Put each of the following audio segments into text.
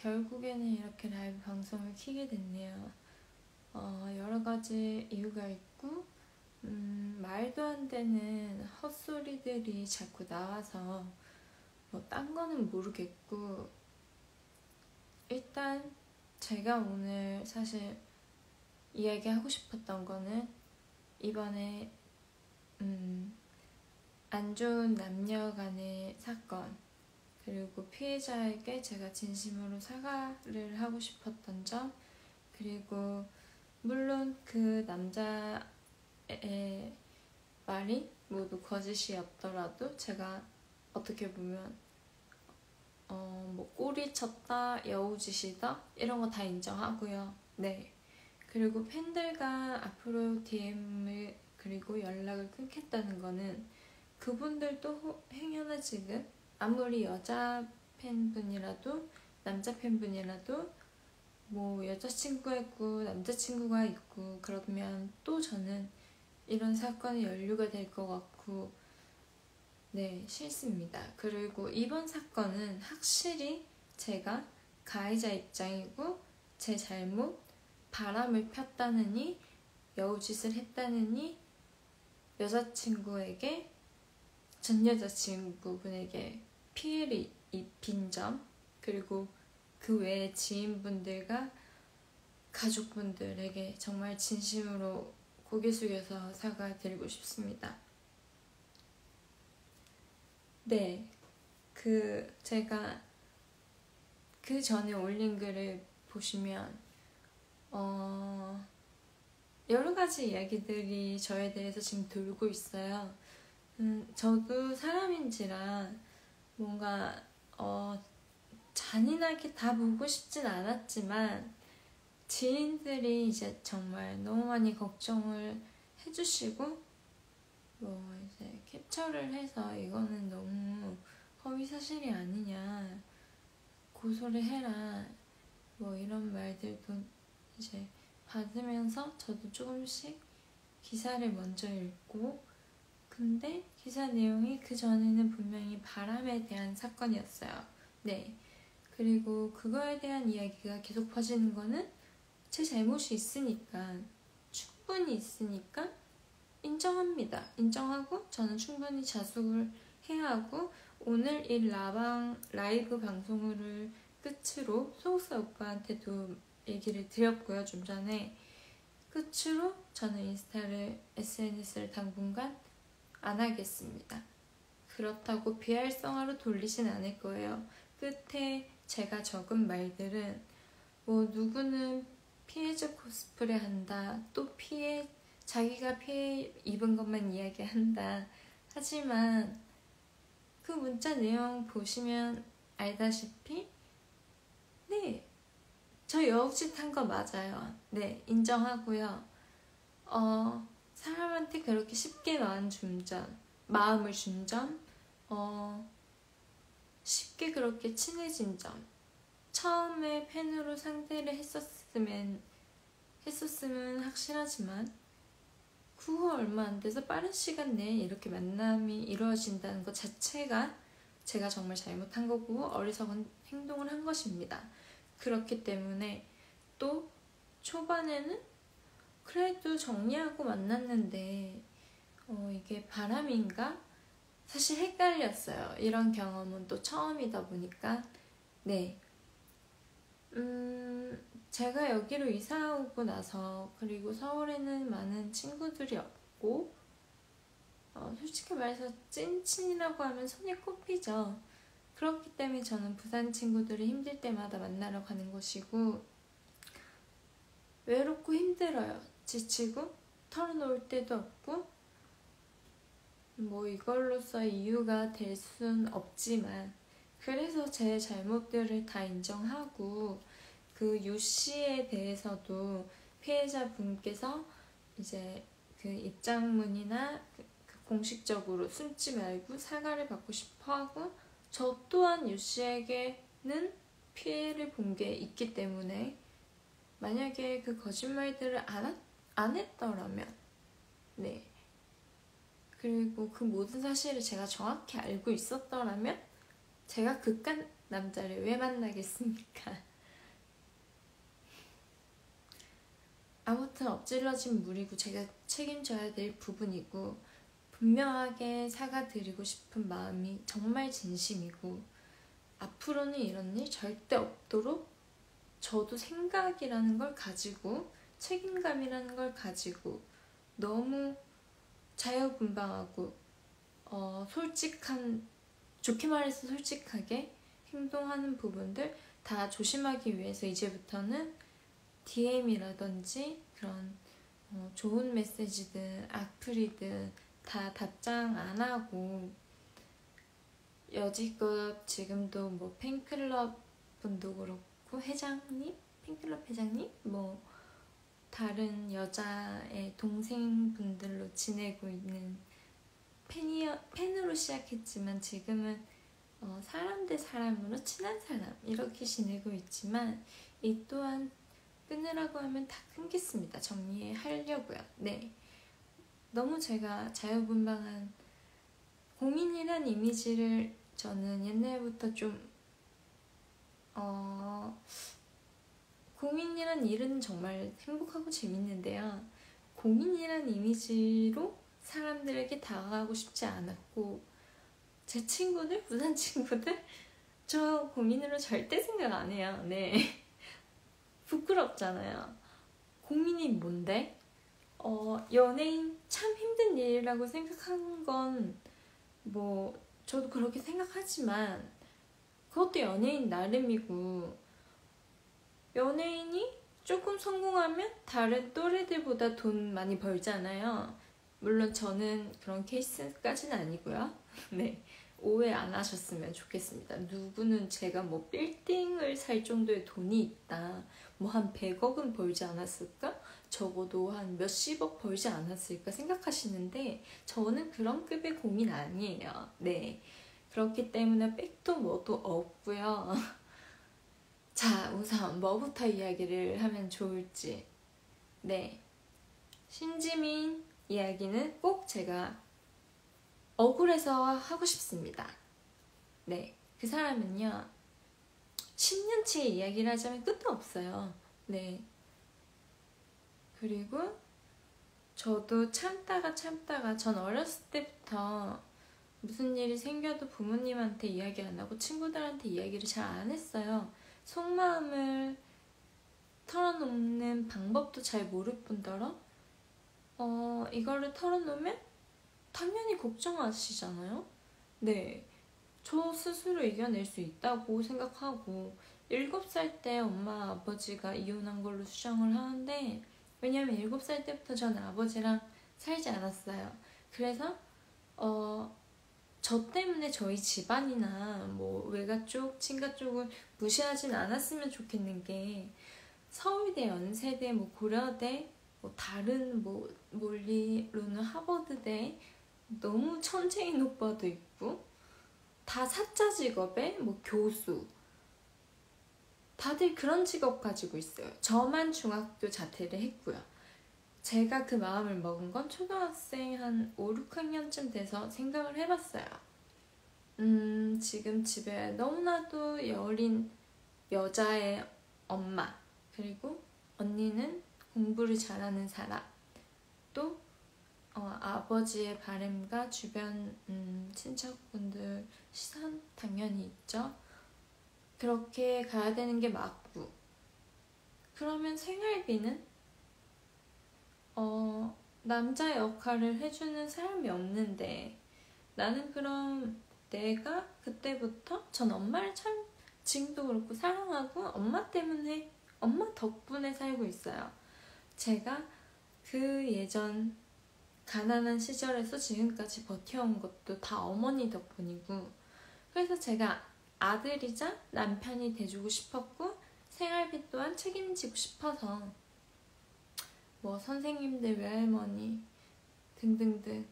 결국에는 이렇게 라이브 방송을 켜게 됐네요. 여러 가지 이유가 있고 말도 안 되는 헛소리들이 자꾸 나와서 뭐 딴 거는 모르겠고, 일단 제가 오늘 사실 이야기하고 싶었던 거는 이번에 안 좋은 남녀 간의 사건, 그리고 피해자에게 제가 진심으로 사과를 하고 싶었던 점, 그리고 물론 그 남자의 말이 모두 거짓이었더라도 제가 어떻게 보면 뭐 꼬리 쳤다, 여우짓이다 이런 거 다 인정하고요. 네. 그리고 팬들과 앞으로 DM을 그리고 연락을 끊겠다는 거는 그분들도 행여나 아무리 여자 팬분이라도 남자 팬분이라도 뭐 여자친구가 있고 남자친구가 있고 그러면 또 저는 이런 사건에 연루가 될 것 같고, 네, 싫습니다. 그리고 이번 사건은 확실히 제가 가해자 입장이고 제 잘못, 바람을 폈다느니 여우짓을 했다느니 여자친구에게, 전 여자친구분에게 피해를 입힌 점, 그리고 그 외의 지인분들과 가족분들에게 정말 진심으로 고개 숙여서 사과드리고 싶습니다. 네, 제가 그 전에 올린 글을 보시면 여러 가지 이야기들이 저에 대해서 지금 돌고 있어요. 저도 사람인지라 뭔가 잔인하게 다 보고 싶진 않았지만 지인들이 이제 정말 너무 많이 걱정을 해주시고 뭐 이제 캡처를 해서 이거는 너무 허위사실이 아니냐, 고소를 해라, 뭐 이런 말들도 이제 받으면서 저도 조금씩 기사를 먼저 읽고, 근데 기사 내용이 그 전에는 분명히 바람에 대한 사건이었어요. 네. 그리고 그거에 대한 이야기가 계속 퍼지는 거는 제 잘못이 있으니까, 충분히 있으니까 인정합니다. 인정하고 저는 충분히 자숙을 해야 하고, 오늘 이 라이브 방송을 끝으로 소속사 오빠한테도 얘기를 드렸고요. 좀 전에 끝으로 저는 SNS를 당분간 안 하겠습니다. 그렇다고 비활성화로 돌리진 않을 거예요. 끝에 제가 적은 말들은 뭐 누구는 피해자 코스프레 한다, 또 자기가 피해 입은 것만 이야기한다. 하지만 그 문자 내용 보시면 알다시피 네, 저 여우짓 한 거 맞아요. 네, 인정하고요. 사람한테 그렇게 쉽게 마음을 준 점, 쉽게 그렇게 친해진 점, 처음에 팬으로 상대를 했었으면 확실하지만 그 후 얼마 안 돼서 빠른 시간 내에 이렇게 만남이 이루어진다는 것 자체가 제가 정말 잘못한 거고 어리석은 행동을 한 것입니다. 그렇기 때문에 또 초반에는 그래도 정리하고 만났는데 이게 바람인가? 사실 헷갈렸어요. 이런 경험은 또 처음이다 보니까. 네. 제가 여기로 이사 오고 나서, 그리고 서울에는 많은 친구들이 없고, 솔직히 말해서 찐친이라고 하면 손에 꼽히죠. 그렇기 때문에 저는 부산 친구들이 힘들 때마다 만나러 가는 것이고, 외롭고 힘들어요. 지치고 털어놓을 데도 없고, 뭐 이걸로써 이유가 될 순 없지만, 그래서 제 잘못들을 다 인정하고, 그 유씨에 대해서도 피해자분께서 이제 그 입장문이나 공식적으로 숨지 말고 사과를 받고 싶어 하고, 저 또한 유씨에게는 피해를 본 게 있기 때문에 만약에 그 거짓말들을 안 했더라면, 네, 그리고 그 모든 사실을 제가 정확히 알고 있었더라면 제가 그깟 남자를 왜 만나겠습니까? 아무튼 엎질러진 물이고 제가 책임져야 될 부분이고 분명하게 사과드리고 싶은 마음이 정말 진심이고 앞으로는 이런 일 절대 없도록 저도 생각이라는 걸 가지고 책임감이라는 걸 가지고 너무 자유분방하고 솔직한, 좋게 말해서 솔직하게 행동하는 부분들 다 조심하기 위해서 이제부터는 DM이라든지 그런 좋은 메시지든 악플이든 다 답장 안 하고 여지껏 지금도 뭐 팬클럽 분도 그렇고 회장님? 팬클럽 회장님? 뭐 다른 여자의 동생분들로 지내고 있는 팬으로 시작했지만 지금은 사람 대 사람으로 친한 사람 이렇게 지내고 있지만 이 또한 끊으라고 하면 다 끊겠습니다. 정리하려고요. 네, 너무 제가 자유분방한 공인이란 이미지를 저는 옛날부터 좀 공인이란 일은 정말 행복하고 재밌는데요. 공인이란 이미지로 사람들에게 다가가고 싶지 않았고 제 친구들, 부산 친구들 저 공인으로 절대 생각 안 해요. 네. 부끄럽잖아요. 공인이 뭔데? 연예인 참 힘든 일이라고 생각한 건 뭐 저도 그렇게 생각하지만 그것도 연예인 나름이고 연예인이 조금 성공하면 다른 또래들보다 돈 많이 벌잖아요. 물론 저는 그런 케이스까지는 아니고요. 네, 오해 안 하셨으면 좋겠습니다. 누구는 제가 뭐 빌딩을 살 정도의 돈이 있다, 뭐 한 100억은 벌지 않았을까? 적어도 한 몇십억 벌지 않았을까 생각하시는데 저는 그런 급의 공인 아니에요. 네, 그렇기 때문에 백도 뭐도 없고요. 자, 우선 뭐부터 이야기를 하면 좋을지. 네, 신지민 이야기는 꼭 제가 억울해서 하고 싶습니다. 네, 그 사람은요 10년치의 이야기를 하자면 끝도 없어요. 네, 그리고 저도 참다가 전 어렸을 때부터 무슨 일이 생겨도 부모님한테 이야기 안 하고 친구들한테 이야기를 잘 안 했어요. 속마음을 털어놓는 방법도 잘 모를 뿐더러 이거를 털어놓으면 당연히 걱정하시잖아요. 네, 저 스스로 이겨낼 수 있다고 생각하고 7살 때 엄마 아버지가 이혼한 걸로 추정을 하는데 왜냐면 7살 때부터 저는 아버지랑 살지 않았어요. 그래서 저 때문에 저희 집안이나 뭐 외가 쪽, 친가 쪽을 무시하진 않았으면 좋겠는 게 서울대, 연세대, 뭐 고려대, 뭐 다른 뭐 물리로는 하버드대 너무 천재인 오빠도 있고 다 사자 직업에 뭐 교수 다들 그런 직업 가지고 있어요. 저만 중학교 자퇴를 했고요. 제가 그 마음을 먹은 건 초등학생 한 5, 6학년쯤 돼서 생각을 해봤어요. 지금 집에 너무나도 여린 여자의 엄마, 그리고 언니는 공부를 잘하는 사람, 또 아버지의 바람과 주변 친척분들 시선 당연히 있죠. 그렇게 가야 되는 게 맞고, 그러면 생활비는 남자 역할을 해주는 사람이 없는데 나는 그럼 내가 그때부터 전 엄마를 참 지금도 그렇고 사랑하고 엄마 때문에, 엄마 덕분에 살고 있어요. 제가 그 예전 가난한 시절에서 지금까지 버텨온 것도 다 어머니 덕분이고, 그래서 제가 아들이자 남편이 돼주고 싶었고 생활비 또한 책임지고 싶어서 뭐 선생님들, 외할머니 등등등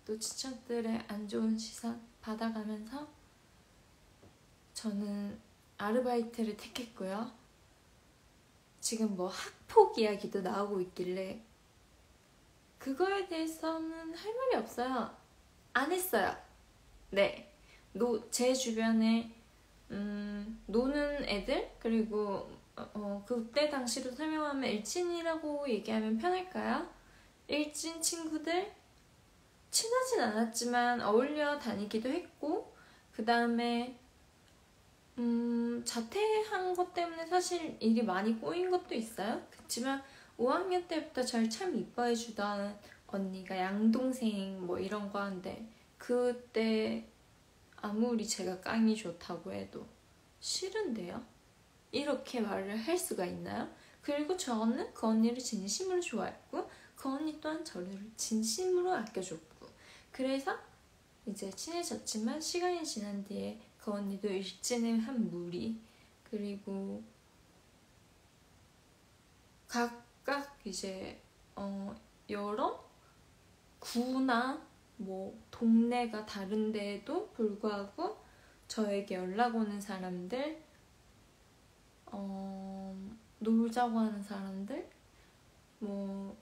또 친척들의 안 좋은 시선 받아가면서 저는 아르바이트를 택했고요. 지금 뭐 학폭 이야기도 나오고 있길래 그거에 대해서는 할 말이 없어요. 안 했어요. 네, 제 주변에 노는 애들, 그리고 그때 당시로 설명하면 일진이라고 얘기하면 편할까요? 일진 친구들 친하진 않았지만 어울려 다니기도 했고, 그 다음에 자퇴한 것 때문에 사실 일이 많이 꼬인 것도 있어요. 그렇지만 5학년 때부터 저를 참 이뻐해 주던 언니가 양동생 뭐 이런 거 하는데, 그때 아무리 제가 깡이 좋다고 해도 싫은데요? 이렇게 말을 할 수가 있나요? 그리고 저는 그 언니를 진심으로 좋아했고, 그 언니 또한 저를 진심으로 아껴줬고, 그래서 이제 친해졌지만 시간이 지난 뒤에 그 언니도 일진을 한 무리, 그리고 각각 이제 여러 구나 뭐 동네가 다른데도 불구하고 저에게 연락 오는 사람들, 놀자고 하는 사람들, 뭐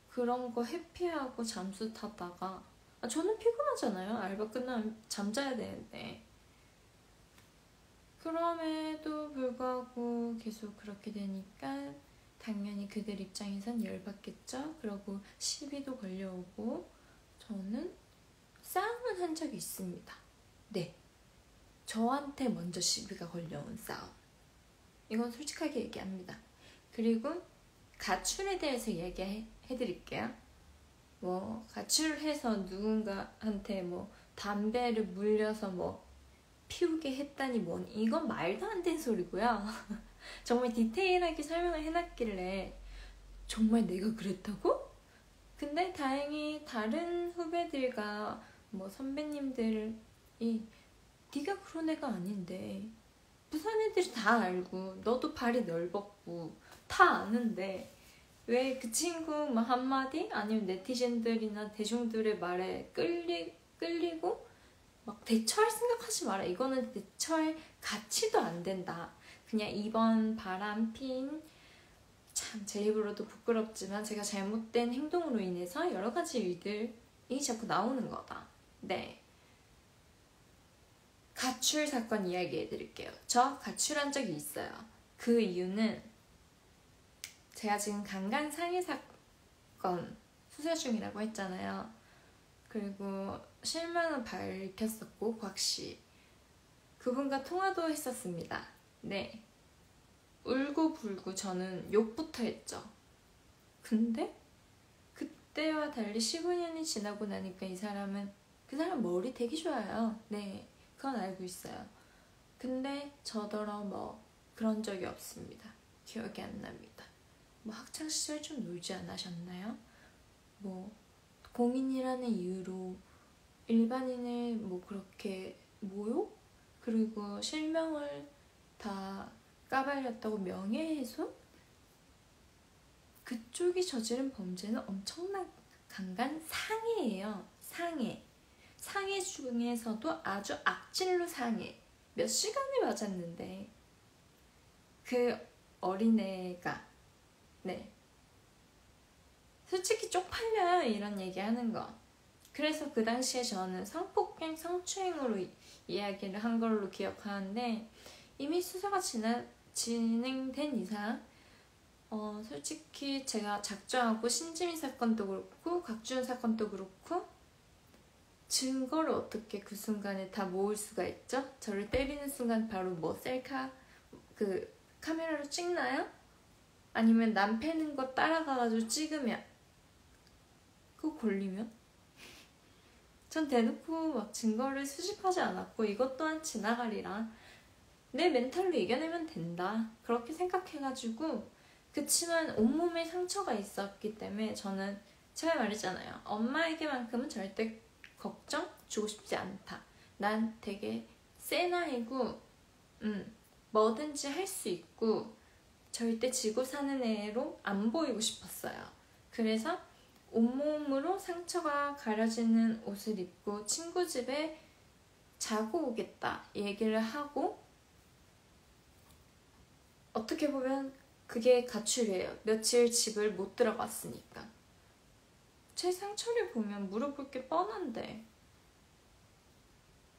그런 거 회피하고 잠수 타다가, 저는 피곤하잖아요. 알바 끝나면 잠자야 되는데. 그럼에도 불구하고 계속 그렇게 되니까 당연히 그들 입장에선 열받겠죠. 그러고 시비도 걸려오고, 저는 싸움을 한 적이 있습니다. 네, 저한테 먼저 시비가 걸려온 싸움. 이건 솔직하게 얘기합니다. 그리고 가출에 대해서 얘기해드릴게요. 뭐 가출해서 누군가한테 뭐 담배를 물려서 뭐 피우게 했다니 뭔, 이건 말도 안 되는 소리고요. 정말 디테일하게 설명을 해놨길래 정말 내가 그랬다고? 근데 다행히 다른 후배들과 뭐 선배님들이 네가 그런 애가 아닌데, 부산 애들이 다 알고 너도 발이 넓었고 다 아는데 왜 그 친구 뭐 한마디 아니면 네티즌들이나 대중들의 말에 끌리고 막 대처할 생각하지 마라. 이거는 대처할 가치도 안 된다. 그냥 이번 바람핀, 참 제 입으로도 부끄럽지만 제가 잘못된 행동으로 인해서 여러 가지 일들이 자꾸 나오는 거다. 네, 가출 사건 이야기해드릴게요. 저 가출한 적이 있어요. 그 이유는 제가 지금 강간 상해 사건 수사 중이라고 했잖아요. 그리고 실명은 밝혔었고, 곽씨 그분과 통화도 했었습니다. 네, 울고불고 저는 욕부터 했죠. 근데 그때와 달리 15년이 지나고 나니까 그 사람 머리 되게 좋아요. 네, 그건 알고 있어요. 근데 저더러 뭐 그런 적이 없습니다. 기억이 안 납니다. 뭐 학창시절 좀 놀지 않으셨나요? 뭐 공인이라는 이유로 일반인을 뭐 그렇게 모욕? 그리고 실명을 다 까발렸다고 명예훼손? 그쪽이 저지른 범죄는 엄청난 강간 상해예요. 상해 중에서도 아주 악질로 상해. 몇 시간을 맞았는데 그 어린애가, 네, 솔직히 쪽팔려요, 이런 얘기하는 거. 그래서 그 당시에 저는 성폭행, 성추행으로 이야기를 한 걸로 기억하는데, 이미 수사가 진행된 이상 솔직히 제가 작정하고 신지민 사건도 그렇고 곽주현 사건도 그렇고 증거를 어떻게 그 순간에 다 모을 수가 있죠? 저를 때리는 순간 바로 뭐 셀카 그 카메라로 찍나요? 아니면 남 패는 거 따라가가지고 찍으면, 그거 걸리면? 전 대놓고 막 증거를 수집하지 않았고 이것 또한 지나가리라, 내 멘탈로 이겨내면 된다, 그렇게 생각해가지고. 그치만 온몸에 상처가 있었기 때문에 저는 제가 말했잖아요. 엄마에게만큼은 절대 걱정 주고 싶지 않다. 난 되게 센 아이고 뭐든지 할 수 있고 절대 지고 사는 애로 안 보이고 싶었어요. 그래서 온몸으로 상처가 가려지는 옷을 입고 친구 집에 자고 오겠다 얘기를 하고, 어떻게 보면 그게 가출이에요. 며칠 집을 못 들어갔으니까. 제 상처를 보면 물어볼 게 뻔한데,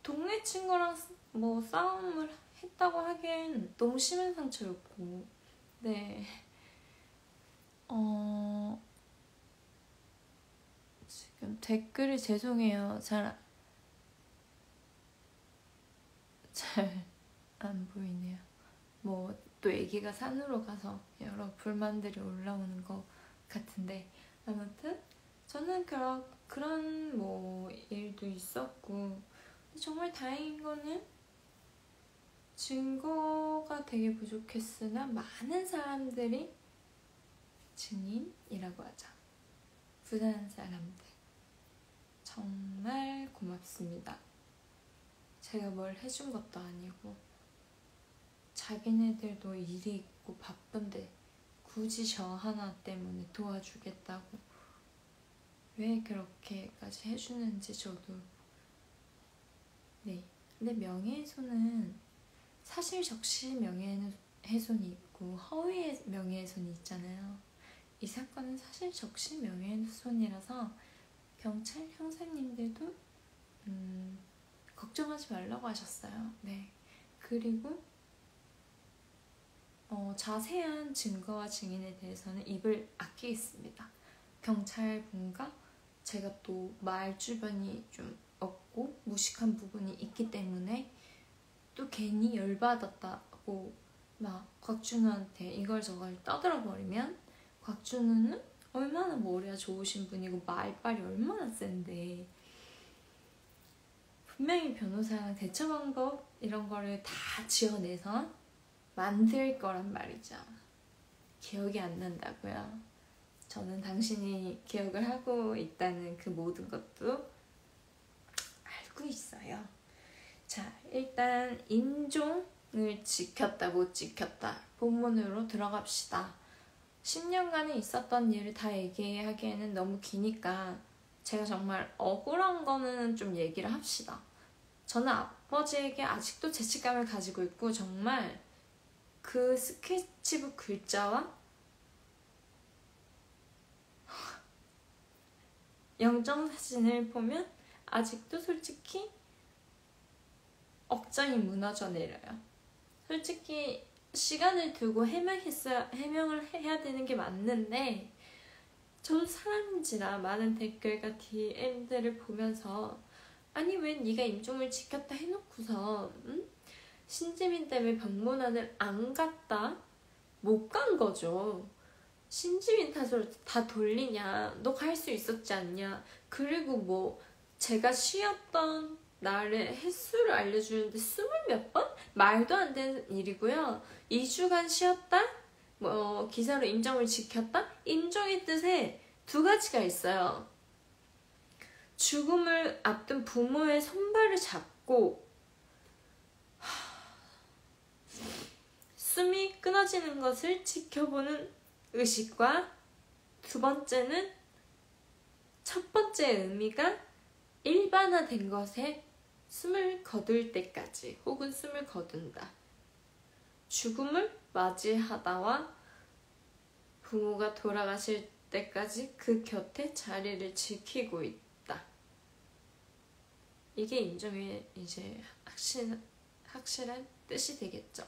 동네 친구랑 뭐 싸움을 했다고 하기엔 너무 심한 상처였고, 네. 지금 댓글이 죄송해요. 잘 안 보이네요. 뭐 또 애기가 산으로 가서 여러 불만들이 올라오는 것 같은데, 아무튼 저는 그런 뭐 일도 있었고, 정말 다행인 거는 증거가 되게 부족했으나 많은 사람들이 증인이라고 하죠. 부산 사람들 정말 고맙습니다. 제가 뭘 해준 것도 아니고 자기네들도 일이 있고 바쁜데 굳이 저 하나 때문에 도와주겠다고 왜 그렇게까지 해주는지 저도. 네. 근데 명예훼손은 사실 적시 명예훼손이 있고 허위 명예훼손이 있잖아요. 이 사건은 사실 적시 명예훼손이라서 경찰 형사님들도 걱정하지 말라고 하셨어요. 네. 그리고 자세한 증거와 증인에 대해서는 입을 아끼겠습니다. 경찰분과 제가 또 말 주변이 좀 없고 무식한 부분이 있기 때문에 또 괜히 열받았다고 막 곽준우한테 이걸 저걸 떠들어버리면, 곽준우는 얼마나 머리가 좋으신 분이고 말빨이 얼마나 센데 분명히 변호사랑 대처 방법 이런 거를 다 지어내서 만들 거란 말이죠. 기억이 안 난다고요? 저는 당신이 기억을 하고 있다는 그 모든 것도 알고 있어요. 자, 일단 인종을 지켰다 못 지켰다 본문으로 들어갑시다. 10년간에 있었던 일을 다 얘기하기에는 너무 기니까 제가 정말 억울한 거는 좀 얘기를 합시다. 저는 아버지에게 아직도 죄책감을 가지고 있고, 정말 그 스케치북 글자와 영정사진을 보면 아직도 솔직히 억장이 무너져 내려요. 솔직히 시간을 두고 해명을 해야 되는 게 맞는데, 저도 사람인지라 많은 댓글과 DM들을 보면서 아니 왜 네가 인종을 지켰다 해놓고서 신지민 때문에 병문안을 안 갔다? 못 간 거죠. 신지민 탓으로 다 돌리냐? 너 갈 수 있었지 않냐? 그리고 뭐 제가 쉬었던 날의 횟수를 알려주는데 20몇 번? 말도 안 되는 일이고요. 2주간 쉬었다? 뭐 기사로 인종을 지켰다? 인종의 뜻에 두 가지가 있어요. 죽음을 앞둔 부모의 손발을 잡고 숨이 끊어지는 것을 지켜보는 의식과, 두 번째는 첫 번째 의미가 일반화된 것에 숨을 거둘 때까지 혹은 숨을 거둔다. 죽음을 맞이하다와 부모가 돌아가실 때까지 그 곁에 자리를 지키고 있다. 이게 인종의 이제 확실한 뜻이 되겠죠.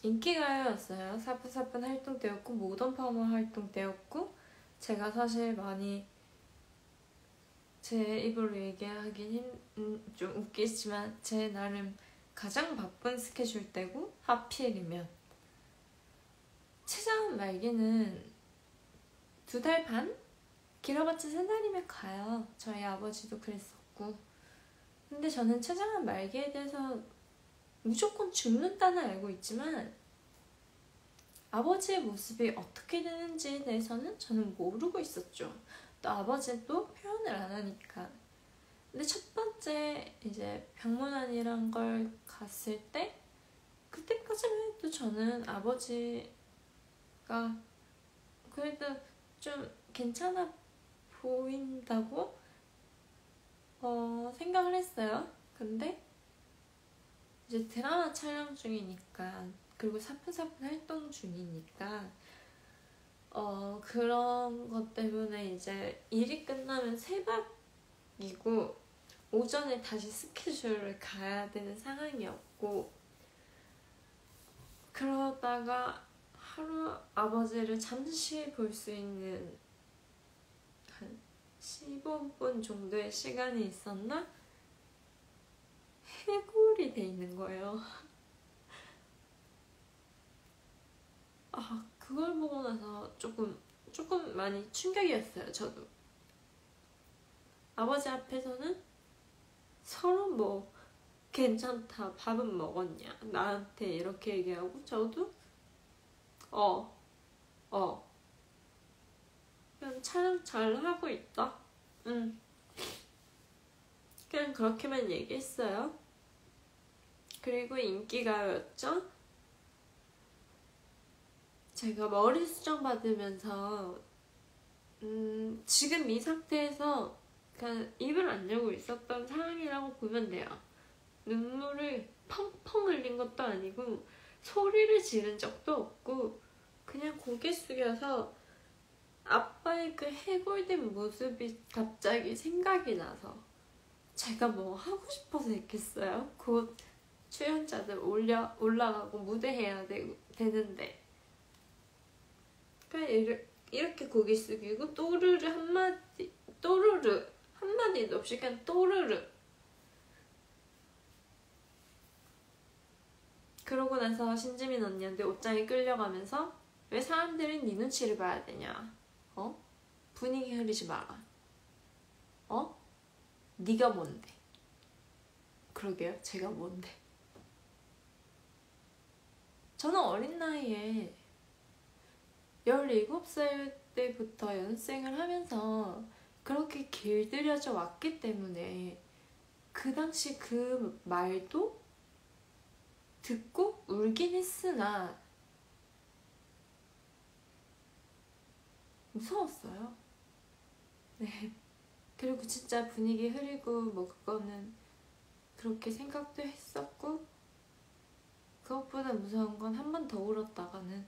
인기가요였어요. 사뿐사뿐 활동 때였고 모던 파머 활동 때였고, 제가 사실 많이 제 입으로 얘기하긴 좀 웃기지만 제 나름 가장 바쁜 스케줄 때고, 하필이면 최장 말기는 2달 반? 길어봤자 3달이면 가요. 저희 아버지도 그랬었고. 근데 저는 최장암 말기에 대해서 무조건 죽는다는 알고 있지만 아버지의 모습이 어떻게 되는지에 대해서는 저는 모르고 있었죠. 또 아버지도 표현을 안 하니까. 근데 첫 번째 이제 병문안이란 걸 갔을 때, 그때까지만 해도 저는 아버지가 그래도 좀 괜찮아 보인다고 생각을 했어요. 근데 이제 드라마 촬영 중이니까, 그리고 사뿐사뿐 활동 중이니까 그런 것 때문에 이제 일이 끝나면 새벽 이고 오전에 다시 스케줄을 가야 되는 상황이었고, 그러다가 하루 아버지를 잠시 볼 수 있는 한 15분 정도의 시간이 있었나? 해골이 돼 있는 거예요. 그걸 보고 나서 조금 많이 충격이었어요. 저도 아버지 앞에서는 서로 뭐 괜찮다, 밥은 먹었냐, 나한테 이렇게 얘기하고, 저도 그냥 촬영 잘 하고 있다, 그냥 그렇게만 얘기했어요. 그리고 인기가요였죠. 제가 머리 수정 받으면서 지금 이 상태에서 그냥 입을 안 열고 있었던 상황이라고 보면 돼요. 눈물을 펑펑 흘린 것도 아니고 소리를 지른 적도 없고, 그냥 고개 숙여서 아빠의 그 해골된 모습이 갑자기 생각이 나서 제가 뭐 하고 싶어서 했겠어요? 곧 출연자들 올라가고 무대해야 되는데, 그냥 이렇게 고개 숙이고 또르르 한마디도 없이 그냥 또르르. 그러고 나서 신지민 언니한테 옷장에 끌려가면서, 왜 사람들은 네 눈치를 봐야 되냐, 분위기 흐리지 마라, 네가 뭔데. 그러게요, 제가 뭔데. 저는 어린 나이에 17살 때부터 연습생을 하면서 그렇게 길들여져 왔기 때문에 그 당시 그 말도 듣고 울긴 했으나 무서웠어요. 네. 그리고 진짜 분위기 흐리고 뭐 그거는 그렇게 생각도 했었고, 그것보다 무서운 건 한 번 더 울었다가는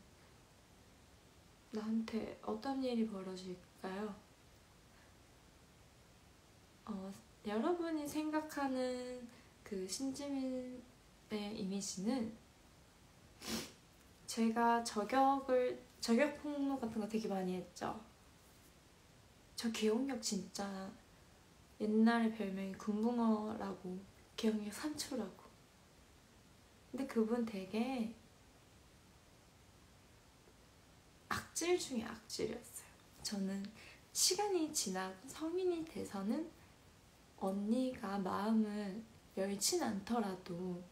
나한테 어떤 일이 벌어질까요? 여러분이 생각하는 그 신지민의 이미지는, 제가 저격 폭로 같은 거 되게 많이 했죠. 저 기억력 진짜 옛날에 별명이 군붕어라고, 기억력 3초라고. 근데 그분 되게 악질 중에 악질이었어요. 저는 시간이 지나고 성인이 돼서는 언니가 마음을 열진 않더라도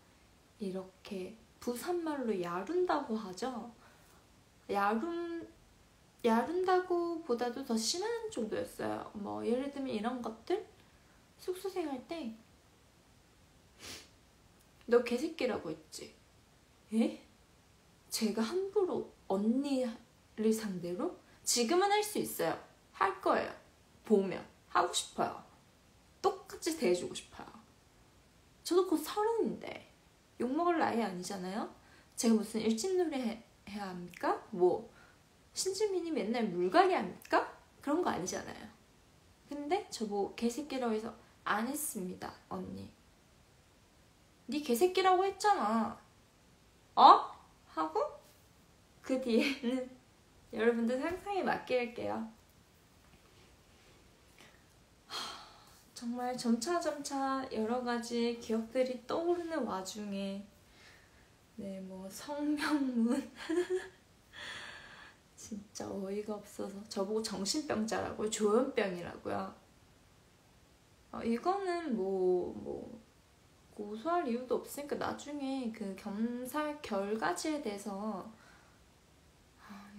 이렇게 부산말로 야룬다고 하죠. 야룬다고 보다도 더 심한 정도였어요. 뭐 예를 들면 이런 것들, 숙소 생활 때 너 개새끼라고 했지? 에? 제가 함부로 언니를 상대로? 지금은 할 수 있어요. 할 거예요. 보면 하고 싶어요. 똑같이 대해주고 싶어요. 저도 곧 30인데 욕먹을 나이 아니잖아요. 제가 무슨 일진놀이 해야 합니까? 뭐 신지민이 맨날 물갈이 합니까? 그런 거 아니잖아요. 근데 저보고 개새끼라고 해서 안 했습니다. 언니, 네 개새끼라고 했잖아, 하고 그 뒤에는 여러분들 상상에 맡길게요. 정말 점차 여러 가지 기억들이 떠오르는 와중에, 네, 뭐 성명문 진짜 어이가 없어서 저보고 정신병자라고요? 조현병이라고요? 이거는 뭐 고소할 이유도 없으니까 나중에 그 겸사 결과지에 대해서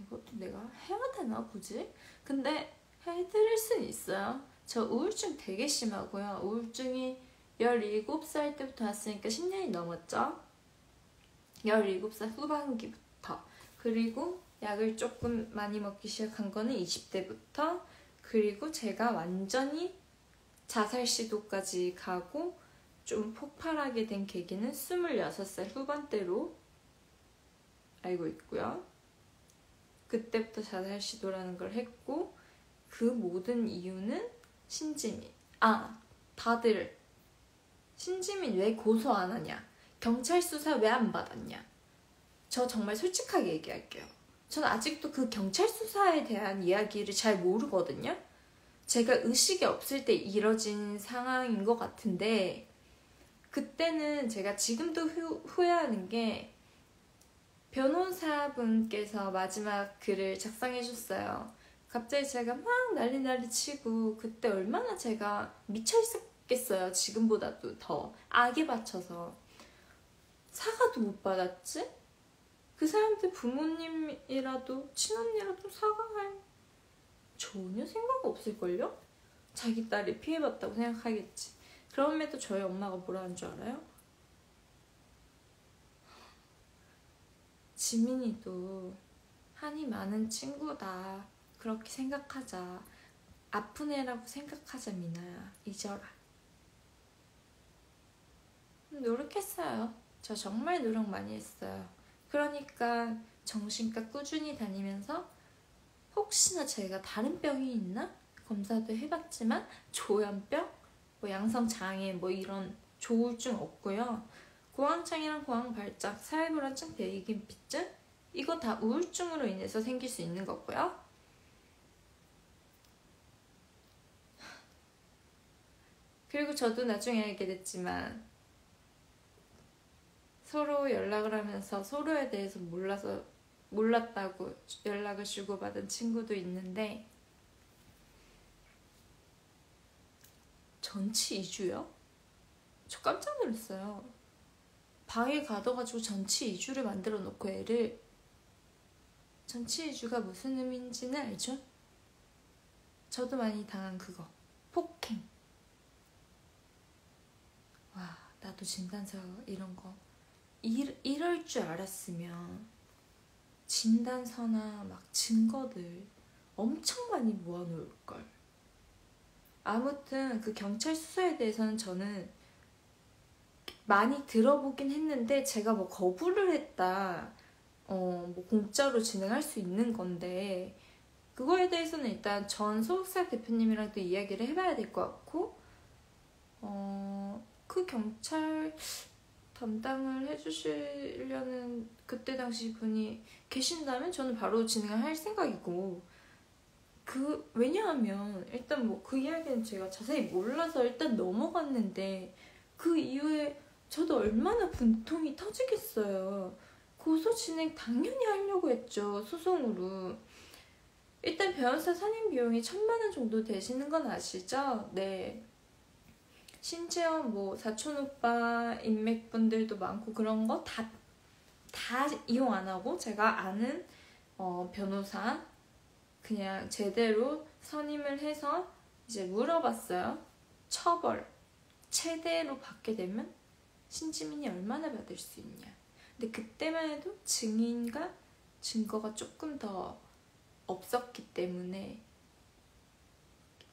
이것도 내가 해야 되나 굳이? 근데 해드릴 순 있어요. 저 우울증 되게 심하고요. 우울증이 17살 때부터 왔으니까 10년이 넘었죠. 17살 후반기부터. 그리고 약을 조금 많이 먹기 시작한 거는 20대부터. 그리고 제가 완전히 자살 시도까지 가고 좀 폭발하게 된 계기는 26살 후반대로 알고 있고요. 그때부터 자살 시도라는 걸 했고, 그 모든 이유는 신지민. 다들 신지민 왜 고소 안 하냐, 경찰 수사 왜 안 받았냐. 저 정말 솔직하게 얘기할게요. 저는 아직도 그 경찰 수사에 대한 이야기를 잘 모르거든요. 제가 의식이 없을 때 이뤄진 상황인 것 같은데, 그때는 제가 지금도 후회하는 게, 변호사분께서 마지막 글을 작성해줬어요. 갑자기 제가 막 난리 치고, 그때 얼마나 제가 미쳐있었겠어요. 지금보다도 더 악에 받쳐서. 사과도 못 받았지? 그 사람들 부모님이라도 친언니라도 사과할 전혀 생각 없을걸요? 자기 딸이 피해봤다고 생각하겠지. 그럼에도 저희 엄마가 뭐라는 줄 알아요? 지민이도 한이 많은 친구다. 그렇게 생각하자. 아픈 애라고 생각하자, 미나야. 잊어라. 노력했어요. 저 정말 노력 많이 했어요. 그러니까 정신과 꾸준히 다니면서 혹시나 제가 다른 병이 있나? 검사도 해봤지만 조현병, 뭐 양성장애, 뭐 이런 조울증 없고요. 고황장애랑 고황발작, 사회불안증, 대리긴피증, 이거 다 우울증으로 인해서 생길 수 있는 거고요. 그리고 저도 나중에 알게 됐지만 서로 연락을 하면서 서로에 대해서 몰랐다고 연락을 주고받은 친구도 있는데, 전치 2주요? 저 깜짝 놀랐어요. 방에 가둬가지고 전치 2주를 만들어 놓고 애를, 전치 2주가 무슨 의미인지는 알죠? 저도 많이 당한 그거, 폭행. 와, 나도 진단서 이런 거 이럴 줄 알았으면 진단서나 막 증거들 엄청 많이 모아놓을걸. 아무튼 그 경찰 수사에 대해서는 저는 많이 들어보긴 했는데, 제가 뭐 거부를 했다, 뭐 공짜로 진행할 수 있는 건데, 그거에 대해서는 일단 전 소속사 대표님이랑 또 이야기를 해봐야 될 것 같고, 그 경찰 담당을 해주시려는 그때 당시 분이 계신다면 저는 바로 진행을 할 생각이고, 왜냐하면 일단 뭐 그 이야기는 제가 자세히 몰라서 일단 넘어갔는데, 그 이후에 저도 얼마나 분통이 터지겠어요. 고소 진행 당연히 하려고 했죠, 소송으로. 일단 변호사 선임 비용이 1,000만 원 정도 되시는 건 아시죠? 네. 심지어 뭐 사촌 오빠 인맥분들도 많고 그런 거 다 이용 안 하고, 제가 아는 변호사 그냥 제대로 선임을 해서 이제 물어봤어요. 처벌 최대로 받게 되면 신지민이 얼마나 받을 수 있냐. 근데 그때만 해도 증인과 증거가 조금 더 없었기 때문에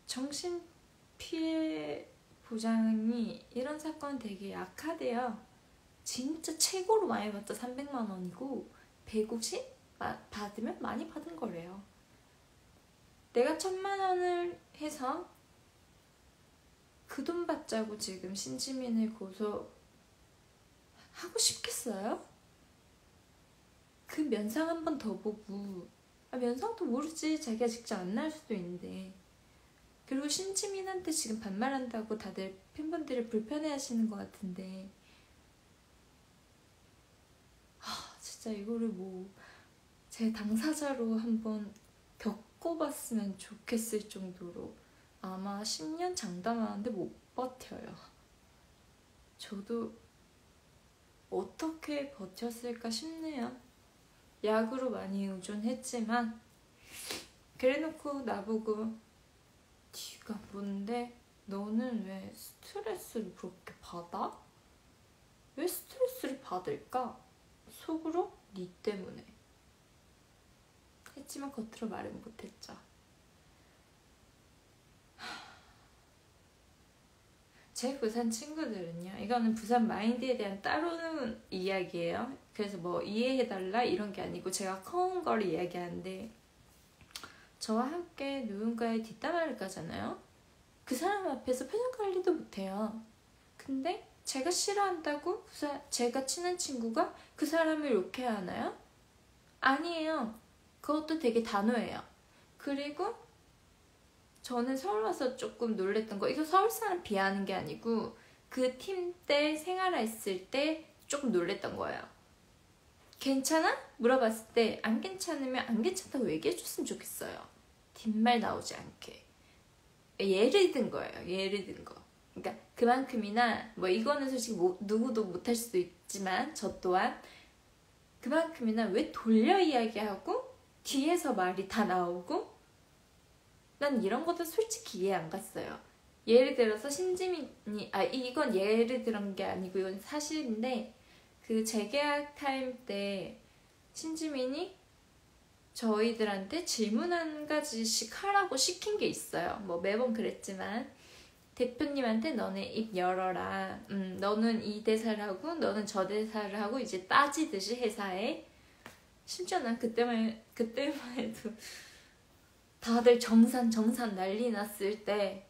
정신피해 보장이 이런 사건 되게 약하대요. 진짜 최고로 많이 받자 300만 원이고 150 받으면 많이 받은 거래요. 내가 1,000만 원을 해서 그 돈 받자고 지금 신지민을 고소하고 싶겠어요? 그 면상 한 번 더 보고, 면상도 모르지, 자기가 직접 안 나올 수도 있는데. 그리고 신지민한테 지금 반말한다고 다들 팬분들이 불편해하시는 것 같은데, 진짜 이거를 뭐 제 당사자로 한번 겪어봤으면 좋겠을 정도로 아마 10년 장담하는데 못 버텨요. 저도 어떻게 버텼을까 싶네요. 약으로 많이 의존했지만, 그래놓고 나보고 네가 뭔데? 너는 왜 스트레스를 그렇게 받아? 왜 스트레스를 받을까? 속으로 네 때문에 했지만 겉으로 말은 못했죠. 제 부산 친구들은요, 이거는 부산 마인드에 대한 따로는 이야기예요. 그래서 뭐 이해해달라 이런 게 아니고 제가 커온 걸 이야기하는데, 저와 함께 누군가의 뒷담화를 까잖아요. 그 사람 앞에서 표정 관리도 못해요. 근데 제가 싫어한다고 제가 친한 친구가 그 사람을 욕해야 하나요? 아니에요. 그것도 되게 단호해요. 그리고 저는 서울 와서 조금 놀랬던 거, 이거 서울 사람 비하하는 게 아니고 그 팀 때 생활했을 때 조금 놀랬던 거예요. 괜찮아? 물어봤을 때 안 괜찮으면 안 괜찮다고 얘기해줬으면 좋겠어요. 뒷말 나오지 않게. 예를 든 거예요. 예를 든 거. 그러니까 그만큼이나 뭐 이거는 솔직히 누구도 못할 수도 있지만 저 또한 그만큼이나 왜 돌려 이야기하고 뒤에서 말이 다 나오고, 난 이런 것도 솔직히 이해 안 갔어요. 예를 들어서 신지민이 이건 예를 들은 게 아니고 이건 사실인데, 그 재계약 타임 때 신지민이 저희들한테 질문 한 가지씩 하라고 시킨 게 있어요. 뭐 매번 그랬지만 대표님한테 너네 입 열어라. 너는 이 대사를 하고 너는 저 대사를 하고 이제 따지듯이 회사에. 심지어 난 그때만 해도 다들 정산 난리 났을 때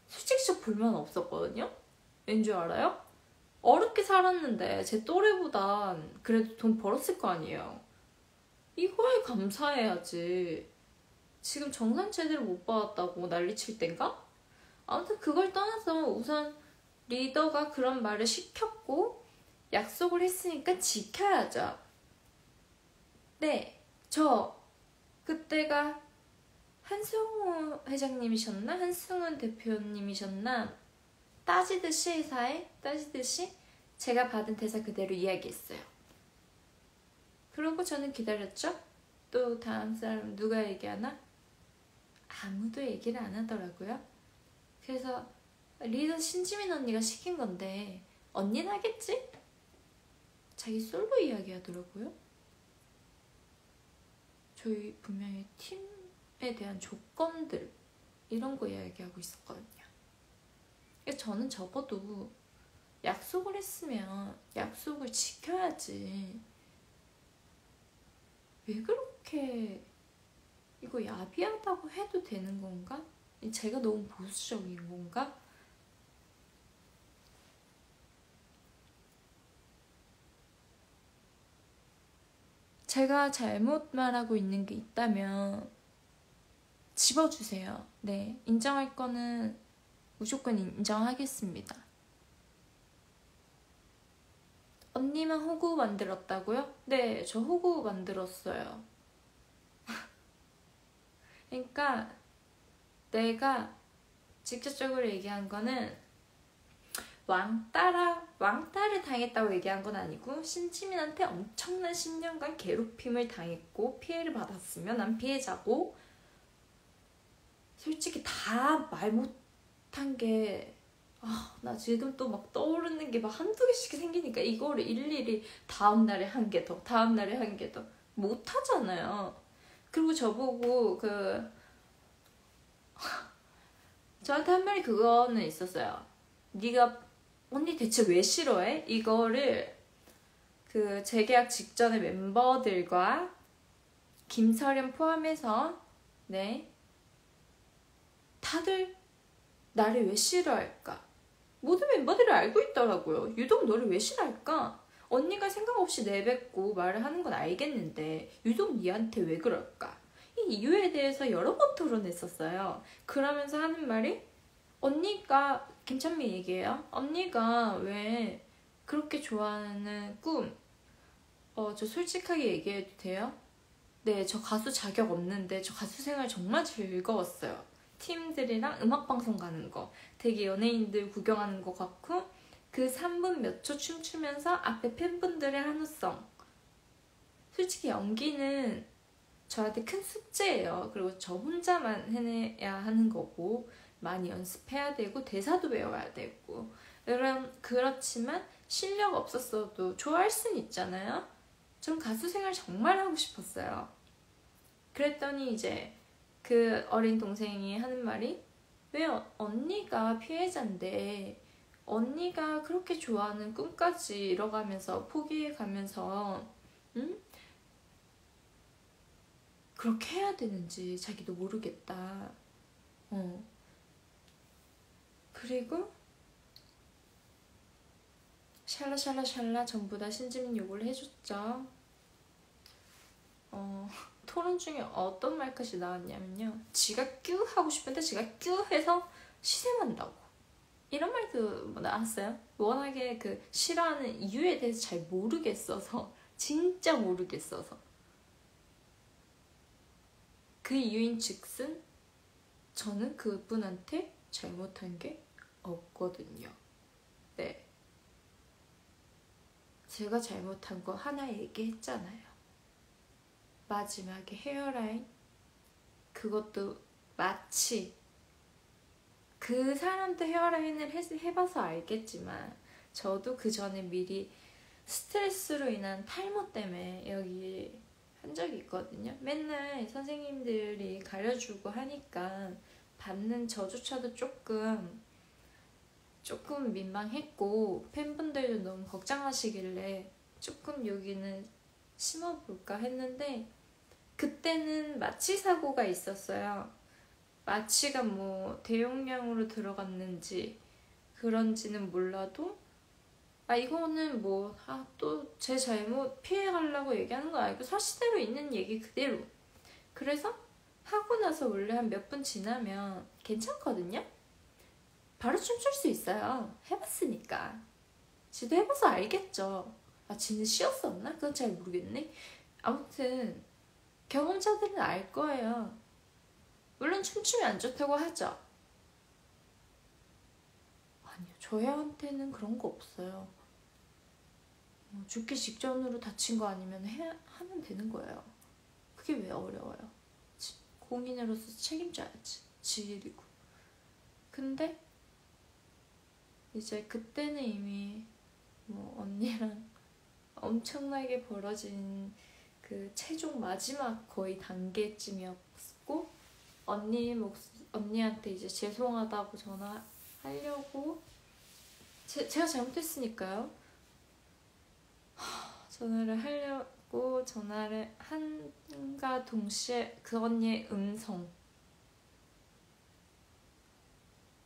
솔직히 저 불만 없었거든요. 왠 줄 알아요? 어렵게 살았는데 제 또래보단 그래도 돈 벌었을 거 아니에요. 이거에 감사해야지. 지금 정산 제대로 못 받았다고 난리칠 땐가? 아무튼 그걸 떠나서 우선 리더가 그런 말을 시켰고 약속을 했으니까 지켜야죠. 네, 저 그때가 한승우 회장님이셨나? 한승훈 대표님이셨나? 따지듯이 제가 받은 대사 그대로 이야기했어요. 그러고 저는 기다렸죠? 또 다음 사람 누가 얘기하나? 아무도 얘기를 안 하더라고요. 그래서 리더 신지민 언니가 시킨 건데 언니는 하겠지? 자기 솔로 이야기 하더라고요. 저희 분명히 팀에 대한 조건들 이런 거 이야기하고 있었거든요. 저는 적어도 약속을 했으면 약속을 지켜야지. 왜 그렇게 이거 야비하다고 해도 되는 건가? 제가 너무 보수적인 건가? 제가 잘못 말하고 있는 게 있다면 집어주세요. 네, 인정할 거는 무조건 인정하겠습니다. 언니만 호구 만들었다고요? 네, 저 호구 만들었어요. 그러니까 내가 직접적으로 얘기한 거는 왕따를 당했다고 얘기한 건 아니고, 신지민한테 엄청난 10년간 괴롭힘을 당했고 피해를 받았으면 난 피해자고, 솔직히 다 말 못한 게 나 지금 또 막 떠오르는 게 막 한두 개씩 생기니까 이거를 일일이 다음날에 한 개 더 못하잖아요. 그리고 저보고 저한테 한 말이 그거는 있었어요. 네가 언니 대체 왜 싫어해? 이거를 그 재계약 직전에 멤버들과 김설현 포함해서 다들 나를 왜 싫어할까? 모든 멤버들이 알고 있더라고요. 유독 너를 왜 싫어할까? 언니가 생각 없이 내뱉고 말을 하는 건 알겠는데 유독 니한테 왜 그럴까? 이 이유에 대해서 여러 번 토론했었어요. 그러면서 하는 말이, 언니가, 김찬미 얘기해요. 언니가 왜 그렇게 좋아하는 꿈, 저 솔직하게 얘기해도 돼요? 네, 저 가수 자격 없는데 저 가수 생활 정말 즐거웠어요. 팀들이랑 음악방송 가는 거, 되게 연예인들 구경하는 것 같고, 그 3분 몇 초 춤추면서 앞에 팬분들의 한우성. 솔직히 연기는 저한테 큰 숙제예요. 그리고 저 혼자만 해내야 하는 거고, 많이 연습해야 되고 대사도 외워야 되고, 그렇지만 실력 없었어도 좋아할 순 있잖아요. 전 가수 생활 정말 하고 싶었어요. 그랬더니 이제 그 어린 동생이 하는 말이, 왜 언니가 피해자인데 언니가 그렇게 좋아하는 꿈까지 잃어가면서 포기해가면서 그렇게 해야 되는지 자기도 모르겠다. 그리고 샬라샬라샬라 전부 다 신지민 욕을 해줬죠. 토론 중에 어떤 말까지 나왔냐면요, 지가 뀨 하고 싶은데 지가 뀨 해서 시샘한다고, 이런 말도 뭐 나왔어요. 워낙에 그 싫어하는 이유에 대해서 잘 모르겠어서, 진짜 모르겠어서. 그 이유인 즉슨 저는 그분한테 잘못한 게 없거든요. 네, 제가 잘못한 거 하나 얘기했잖아요. 마지막에 헤어라인, 그것도 마치 그 사람도 헤어라인을 해봐서 알겠지만 저도 그 전에 미리 스트레스로 인한 탈모 때문에 여기 한 적이 있거든요. 맨날 선생님들이 가려주고 하니까 받는 저조차도 조금 민망했고, 팬분들도 너무 걱정하시길래 조금 여기는 심어볼까 했는데, 그때는 마취 사고가 있었어요. 마취가 뭐 대용량으로 들어갔는지 그런지는 몰라도, 이거는 뭐 또 제 잘못 피해가려고 얘기하는 거 아니고 사실대로 있는 얘기 그대로. 그래서 하고 나서 원래 한 몇 분 지나면 괜찮거든요. 바로 춤출 수 있어요. 해봤으니까. 지도 해봐서 알겠죠. 지는 쉬었었나? 그건 잘 모르겠네. 아무튼 경험자들은 알 거예요. 물론 춤추면 안 좋다고 하죠. 아니요, 저희한테는 그런 거 없어요. 죽기 직전으로 다친 거 아니면 하면 되는 거예요. 그게 왜 어려워요? 공인으로서 책임져야지. 지 일이고. 근데 이제 그때는 이미 뭐 언니랑 엄청나게 벌어진 그 최종 마지막 거의 단계쯤이었고, 언니한테 이제 죄송하다고 전화하려고, 제가 잘못했으니까요. 전화를 하려고 전화를 한가 동시에 그 언니의 음성,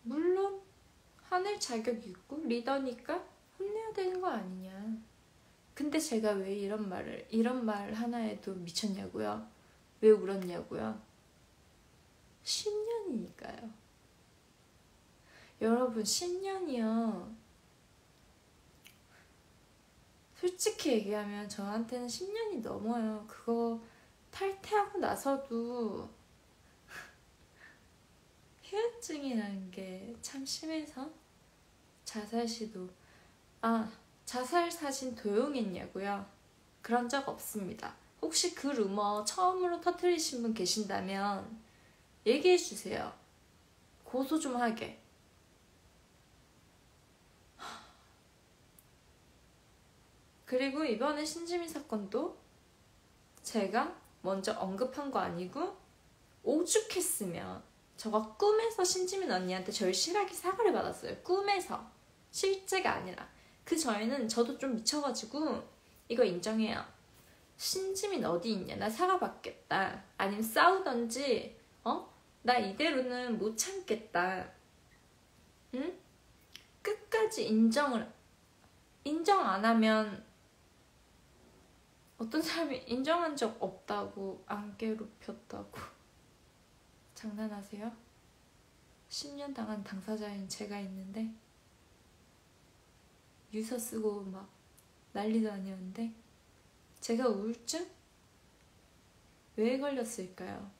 물론 화낼 자격이 있고 리더니까 혼내야 되는 거 아니냐. 근데 제가 왜 이런 말 하나에도 미쳤냐고요? 왜 울었냐고요? 10년이니까요. 여러분, 10년이요. 솔직히 얘기하면 저한테는 10년이 넘어요. 그거 탈퇴하고 나서도 후유증이라는 게 참 심해서 자살 시도, 자살 사진 도용했냐고요? 그런 적 없습니다. 혹시 그 루머 처음으로 터뜨리신 분 계신다면 얘기해주세요. 고소 좀 하게. 그리고 이번에 신지민 사건도 제가 먼저 언급한 거 아니고, 오죽했으면 저가 꿈에서 신지민 언니한테 절실하게 사과를 받았어요. 꿈에서. 실제가 아니라. 그 전에는 저도 좀 미쳐가지고 이거 인정해요. 신지민 어디 있냐, 나 사과받겠다, 아니면 싸우던지, 나 이대로는 못 참겠다, 응? 끝까지 인정 안 하면, 어떤 사람이 인정한 적 없다고, 안 괴롭혔다고. 장난하세요? 10년 당한 당사자인 제가 있는데 유서 쓰고 막 난리도 아니었는데, 제가 우울증? 왜 걸렸을까요?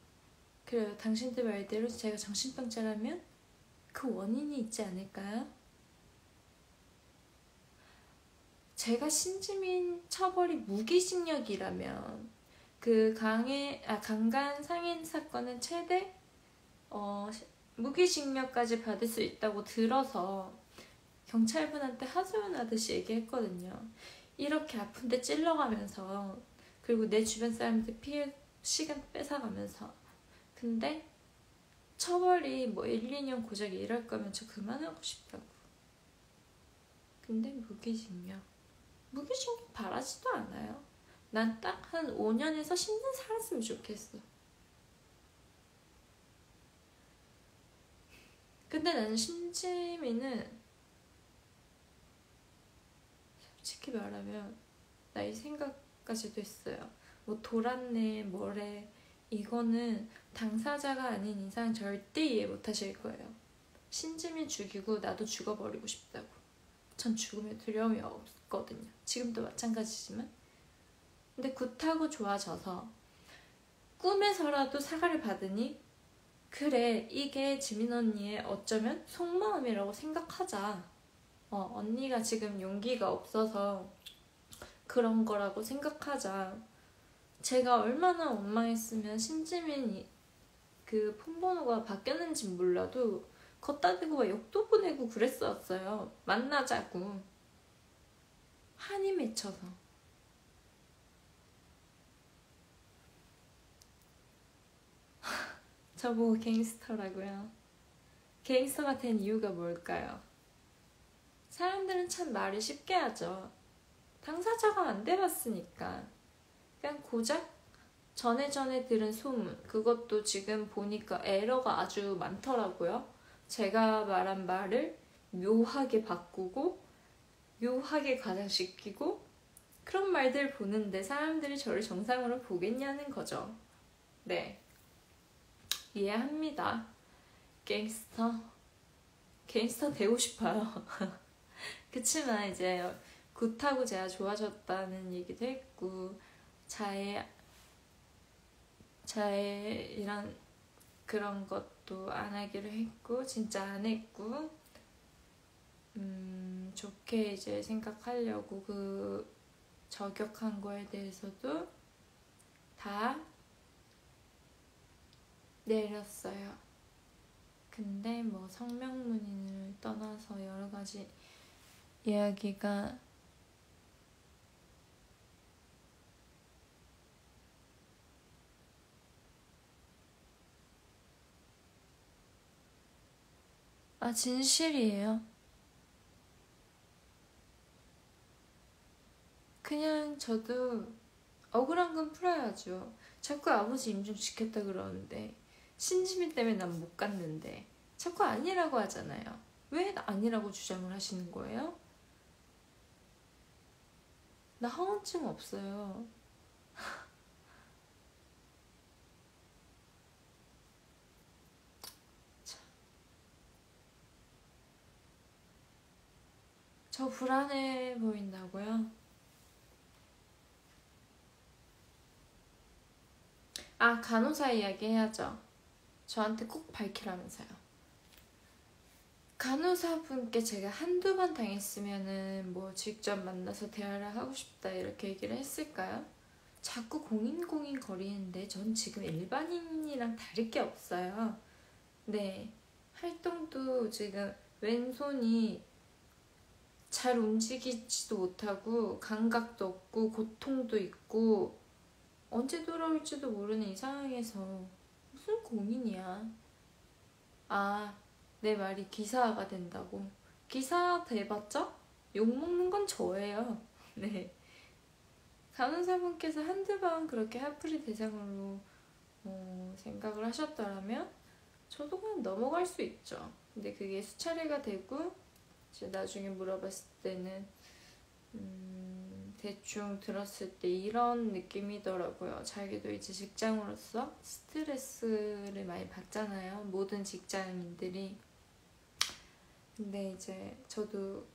그래요, 당신들 말대로 제가 정신병자라면 그 원인이 있지 않을까요? 제가 신지민 처벌이 무기징역이라면 그 강간 상인 사건은 최대 무기징역까지 받을 수 있다고 들어서 경찰분한테 하소연하듯이 얘기했거든요. 이렇게 아픈데 찔러가면서, 그리고 내 주변 사람들 피해 시간 뺏어가면서. 근데 처벌이 뭐 1, 2년 고작 이럴 거면 저 그만하고 싶다고. 근데 무기징역 바라지도 않아요. 난 딱 한 5년에서 10년 살았으면 좋겠어. 근데 나는 신지민은 솔직히 말하면 나 이 생각까지도 했어요. 뭐 돌았네 뭐래 이거는 당사자가 아닌 이상 절대 이해 못하실 거예요. 신지민 죽이고 나도 죽어버리고 싶다고. 전 죽음에 두려움이 없거든요. 지금도 마찬가지지만. 근데 굿하고 좋아져서 꿈에서라도 사과를 받으니 그래 이게 지민 언니의 어쩌면 속마음이라고 생각하자. 언니가 지금 용기가 없어서 그런 거라고 생각하자. 제가 얼마나 원망했으면 신지민이 그 폰번호가 바뀌었는지 몰라도 걷다 대고 막 욕도 보내고 그랬었어요. 만나자고. 한이 맺혀서. 저보고 갱스터라고요. 갱스터가 된 이유가 뭘까요? 사람들은 참 말을 쉽게 하죠. 당사자가 안 돼봤으니까. 그냥 고작 전에 들은 소문, 그것도 지금 보니까 에러가 아주 많더라고요. 제가 말한 말을 묘하게 바꾸고 묘하게 과장시키고 그런 말들 보는데 사람들이 저를 정상으로 보겠냐는 거죠. 네, 이해합니다. 갱스터 되고 싶어요. 그치만 이제 굿하고 제가 좋아졌다는 얘기도 했고 자해이란 그런 것도 안 하기로 했고 진짜 안 했고 좋게 이제 생각하려고 그 저격한 거에 대해서도 다 내렸어요. 근데 뭐 성명문인을 떠나서 여러 가지 이야기가 진실이에요. 그냥 저도 억울한 건 풀어야죠. 자꾸 아버지 임종 시켰다 그러는데 신지민 때문에 난 못 갔는데 자꾸 아니라고 하잖아요. 왜 아니라고 주장을 하시는 거예요? 나 허언증 없어요. 저 불안해 보인다고요? 간호사 이야기 해야죠. 저한테 꼭 밝히라면서요. 간호사분께 제가 한두 번 당했으면은 뭐 직접 만나서 대화를 하고 싶다 이렇게 얘기를 했을까요? 자꾸 공인 거리는데 전 지금 일반인이랑 다를 게 없어요. 네, 활동도 지금 왼손이 잘 움직이지도 못하고 감각도 없고 고통도 있고 언제 돌아올지도 모르는 이 상황에서 무슨 고민이야. 내 말이 기사화가 된다고. 기사화 돼봤자 욕먹는 건 저예요. 네. 간호사분께서 한두 번 그렇게 하프리 대상으로 생각을 하셨더라면 저도 그냥 넘어갈 수 있죠. 근데 그게 수차례가 되고 이제 나중에 물어봤을 때는 대충 들었을 때 이런 느낌이더라고요. 자기도 이제 직장으로서 스트레스를 많이 받잖아요. 모든 직장인들이. 근데 이제 저도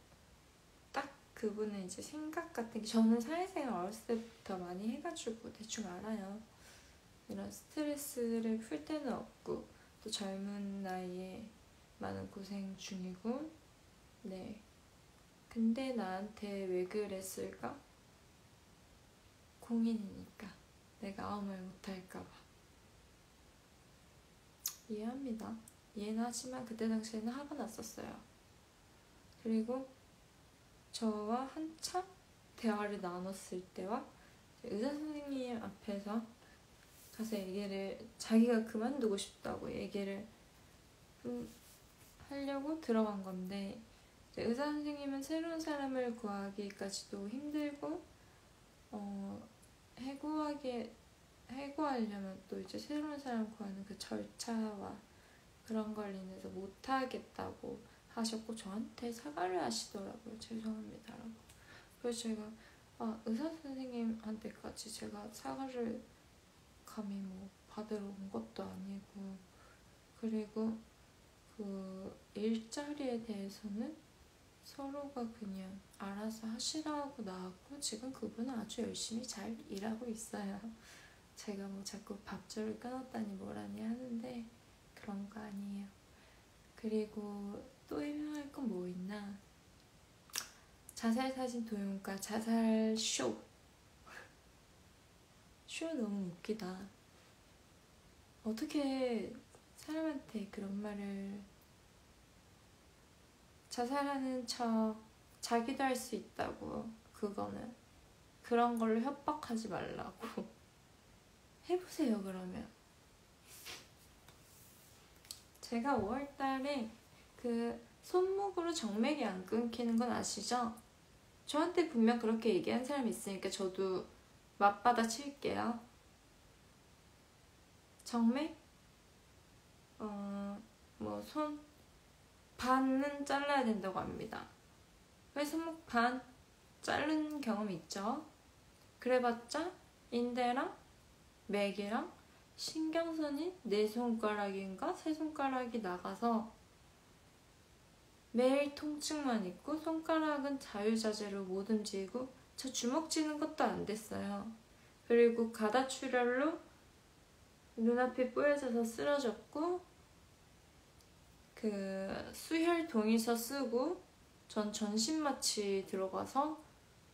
딱 그분의 이제 생각 같은 게 저는 사회생활 어렸을 때부터 많이 해가지고 대충 알아요. 이런 스트레스를 풀 때는 없고 또 젊은 나이에 많은 고생 중이고 네. 근데 나한테 왜 그랬을까? 공인이니까 내가 아무 말 못할까봐. 이해합니다. 이해는 하지만 그때 당시에는 화가 났었어요. 그리고 저와 한참 대화를 나눴을 때와 의사 선생님 앞에서 가서 얘기를 자기가 그만두고 싶다고 얘기를 하려고 들어간 건데 의사 선생님은 새로운 사람을 구하기까지도 힘들고 해고하려면 또 이제 새로운 사람 구하는 그 절차와 그런 걸 인해서 못하겠다고 하셨고 저한테 사과를 하시더라고요. 죄송합니다라고. 그래서 제가 의사 선생님한테까지 제가 사과를 감히 뭐 받으러 온 것도 아니고, 그리고 그 일자리에 대해서는 서로가 그냥 알아서 하시라고 나왔고 지금 그분은 아주 열심히 잘 일하고 있어요. 제가 뭐 자꾸 밥줄을 끊었다니 뭐라니 하는데 그런 거 아니에요. 그리고 또 해명할 건 뭐 있나? 자살 사진 도용가 자살 쇼 너무 웃기다. 어떻게 사람한테 그런 말을, 자살하는 척 자기도 할 수 있다고, 그거는 그런 걸로 협박하지 말라고 해보세요. 그러면 제가 5월달에 그 손목으로 정맥이 안 끊기는 건 아시죠? 저한테 분명 그렇게 얘기한 사람이 있으니까 저도 맞받아 칠게요. 정맥? 뭐 손 반은 잘라야 된다고 합니다. 왜 손목 반 자른 경험 있죠? 그래봤자 인대랑 맥이랑 신경선이 4손가락인가 3손가락이 나가서 매일 통증만 있고 손가락은 자유자재로 못 움직이고 저 주먹 쥐는 것도 안 됐어요. 그리고 가다출혈로 눈앞이 뿌여져서 쓰러졌고 그 수혈 동의서 쓰고 전 전신마취 들어가서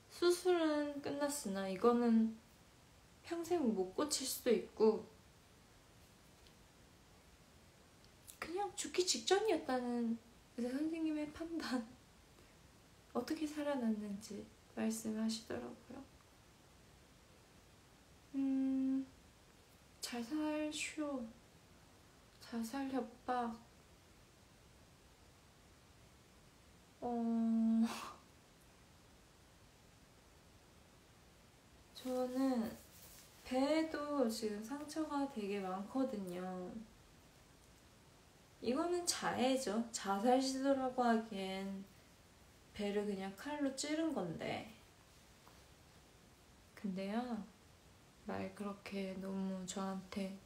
수술은 끝났으나 이거는 평생 못 고칠 수도 있고 그냥 죽기 직전이었다는 의사 선생님의 판단. 어떻게 살아났는지 말씀하시더라고요. 자살 쇼, 자살 협박. 저는 배에도 지금 상처가 되게 많거든요. 이거는 자해죠. 자살 시도라고 하기엔 배를 그냥 칼로 찌른 건데. 근데요, 말 그렇게 너무 저한테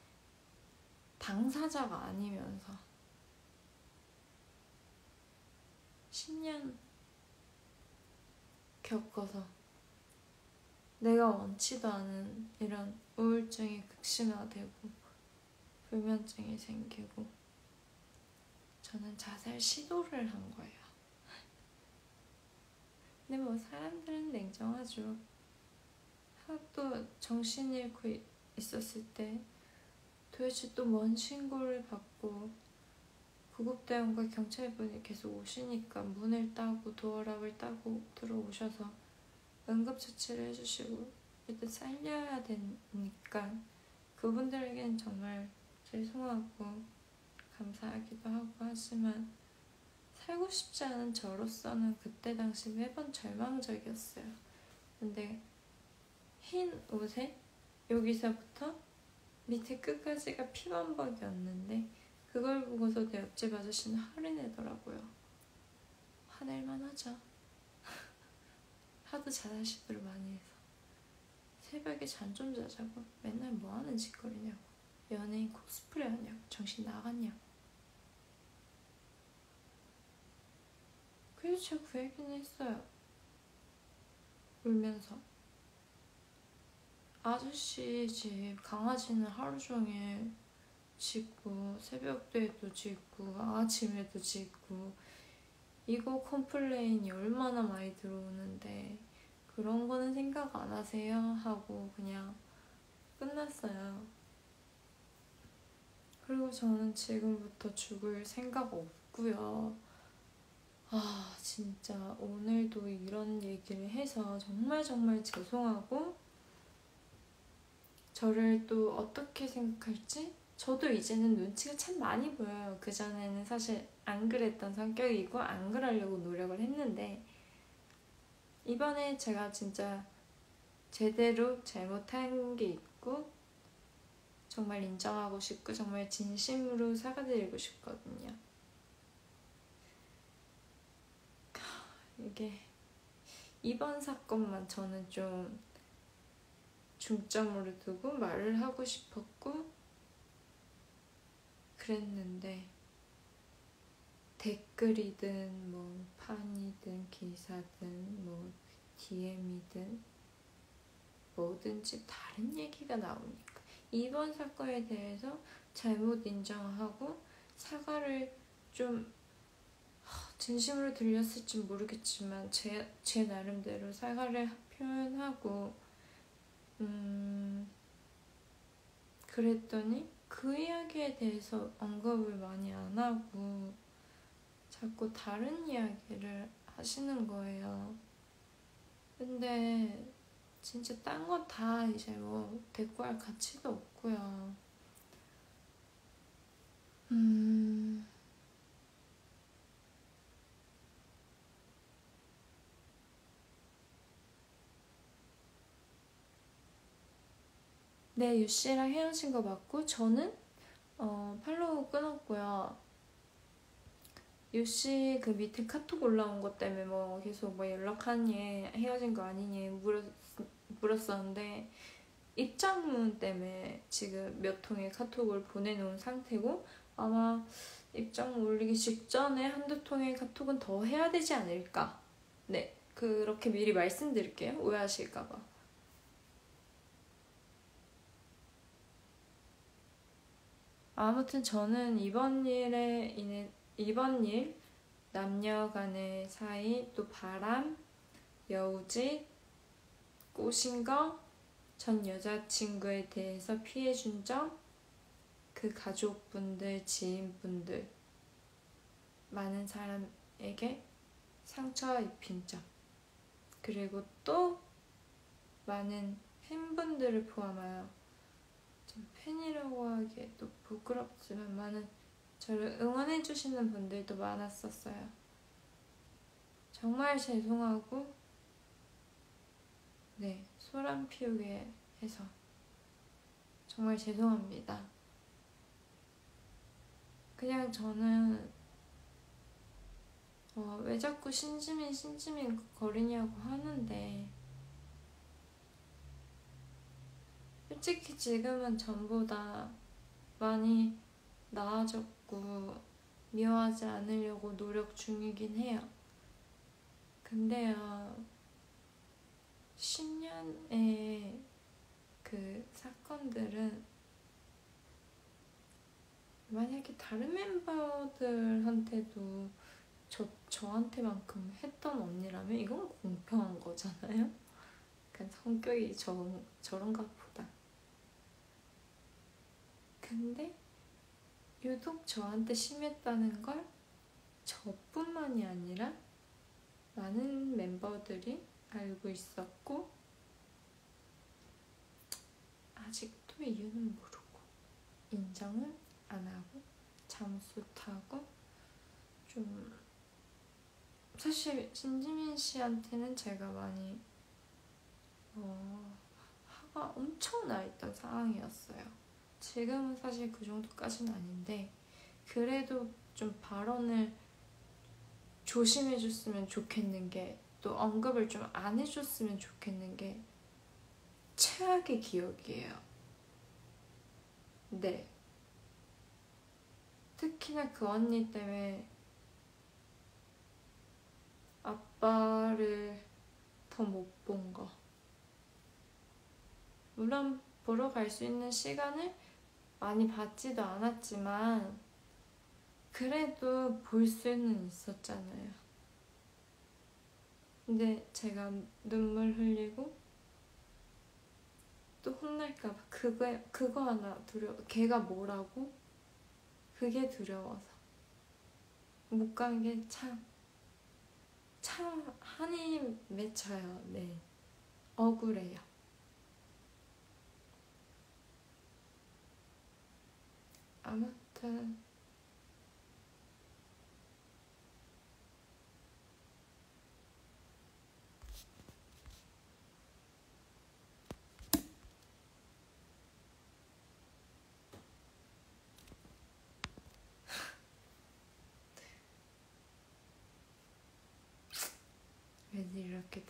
당사자가 아니면서 10년 겪어서 내가 원치도 않은 이런 우울증이 극심화되고 불면증이 생기고 저는 자살 시도를 한 거예요. 근데 뭐 사람들은 냉정하죠. 또 정신 잃고 있었을 때 도대체 또 뭔 신고를 받고 구급대원과 경찰분이 계속 오시니까 문을 따고 도어락을 따고 들어오셔서 응급처치를 해주시고 일단 살려야 되니까 그분들에겐 정말 죄송하고 감사하기도 하고 하지만 살고 싶지 않은 저로서는 그때 당시 매번 절망적이었어요. 근데 흰 옷에 여기서부터 밑에 끝까지가 피범벅이었는데 그걸 보고서 내 옆집 아저씨는 화를 내더라고요. 화낼만 하죠. 하도 자살 시도를 많이 해서. 새벽에 잠 좀 자자고 맨날 뭐하는 짓거리냐고. 연예인 코스프레 하냐고. 정신 나갔냐고. 그래서 제가 그 얘기는 했어요. 울면서. 아저씨 집 강아지는 하루 종일 짖고 새벽때도 짖고 아침에도 짖고 이거 컴플레인이 얼마나 많이 들어오는데 그런 거는 생각 안 하세요? 하고 그냥 끝났어요. 그리고 저는 지금부터 죽을 생각 없고요. 진짜 오늘도 이런 얘기를 해서 정말 죄송하고 저를 또 어떻게 생각할지 저도 이제는 눈치가 참 많이 보여요. 그전에는 사실 안 그랬던 성격이고 안 그러려고 노력을 했는데 이번에 제가 진짜 제대로 잘못한 게 있고 정말 인정하고 싶고 정말 진심으로 사과드리고 싶거든요. 이게 이번 사건만 저는 좀 중점으로 두고 말을 하고 싶었고 그랬는데 댓글이든 뭐 판이든 기사든 뭐 DM이든 뭐든지 다른 얘기가 나오니까 이번 사건에 대해서 잘못 인정하고 사과를 좀 진심으로 들렸을지 모르겠지만 제 나름대로 사과를 표현하고 그랬더니 그 이야기에 대해서 언급을 많이 안 하고 자꾸 다른 이야기를 하시는 거예요. 근데 진짜 딴 거 다 이제 뭐 대꾸할 가치도 없고요. 네, 유씨랑 헤어진 거 맞고 저는 팔로우 끊었고요. 유씨 그 밑에 카톡 올라온 것 때문에 뭐 계속 뭐 연락하니 헤어진 거 아니니 물었었는데 입장문 때문에 지금 몇 통의 카톡을 보내놓은 상태고 아마 입장문 올리기 직전에 한두 통의 카톡은 더 해야 되지 않을까. 네, 그렇게 미리 말씀드릴게요. 오해하실까봐. 아무튼 저는 이번 일, 남녀 간의 사이, 또 바람, 여우짓, 꼬신 거, 전 여자친구에 대해서 피해준 점, 그 가족분들, 지인분들, 많은 사람에게 상처 입힌 점, 그리고 또 많은 팬분들을 포함하여 좀 팬이라고 하기에도 부끄럽지만 많은 저를 응원해주시는 분들도 많았었어요. 정말 죄송하고 네, 소란 피우게 해서 정말 죄송합니다. 그냥 저는 왜 자꾸 신지민 거리냐고 하는데 솔직히 지금은 전보다 많이 나아졌고 미워하지 않으려고 노력 중이긴 해요. 근데요 10년의 그 사건들은 만약에 다른 멤버들한테도 저한테만큼 했던 언니라면 이건 공평한 거잖아요? 약간 성격이 저런가 보다. 근데 유독 저한테 심했다는 걸 저뿐만이 아니라 많은 멤버들이 알고 있었고 아직도 이유는 모르고 인정은 안 하고 잠수 타고 좀 사실 신지민 씨한테는 제가 많이 화가 엄청 나 있던 상황이었어요. 지금은 사실 그 정도까지는 아닌데 그래도 좀 발언을 조심해줬으면 좋겠는 게 또 언급을 좀 안 해줬으면 좋겠는 게 최악의 기억이에요. 네. 특히나 그 언니 때문에 아빠를 더 못 본 거. 물론 보러 갈 수 있는 시간을 많이 받지도 않았지만 그래도 볼 수는 있었잖아요. 근데 제가 눈물 흘리고 또 혼날까봐 그거 하나 두려워. 걔가 뭐라고? 그게 두려워서 못 간 게 참 한이 맺혀요. 네, 억울해요. 아무튼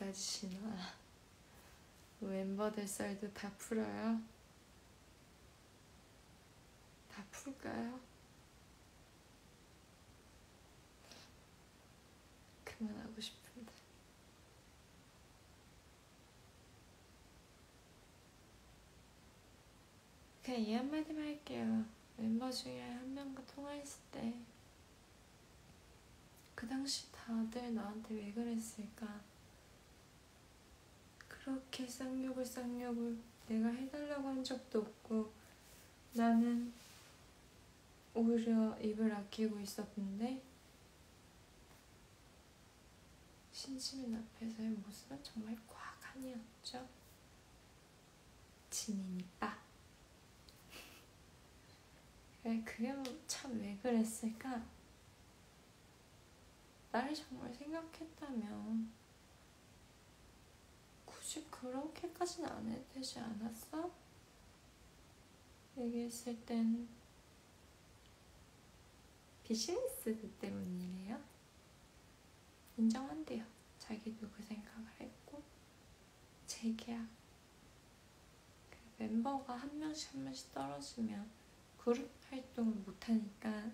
따지시나. 멤버들 썰도 다 풀어요? 다 풀까요? 그만하고 싶은데. 그냥 이 한마디만 할게요. 멤버 중에 한 명과 통화했을 때 그 당시 다들 나한테 왜 그랬을까? 그렇게 쌍욕을 내가 해달라고 한 적도 없고 나는 오히려 입을 아끼고 있었는데 신지민 앞에서의 모습은 정말 과간이었죠. 진이니까. 그게 참 왜 그랬을까? 나를 정말 생각했다면 굳이 그렇게까지는 안 해도 되지 않았어? 얘기했을 땐 비즈니스 때문이래요. 인정한대요. 자기도 그 생각을 했고 재계약 멤버가 한 명씩 떨어지면 그룹 활동을 못하니까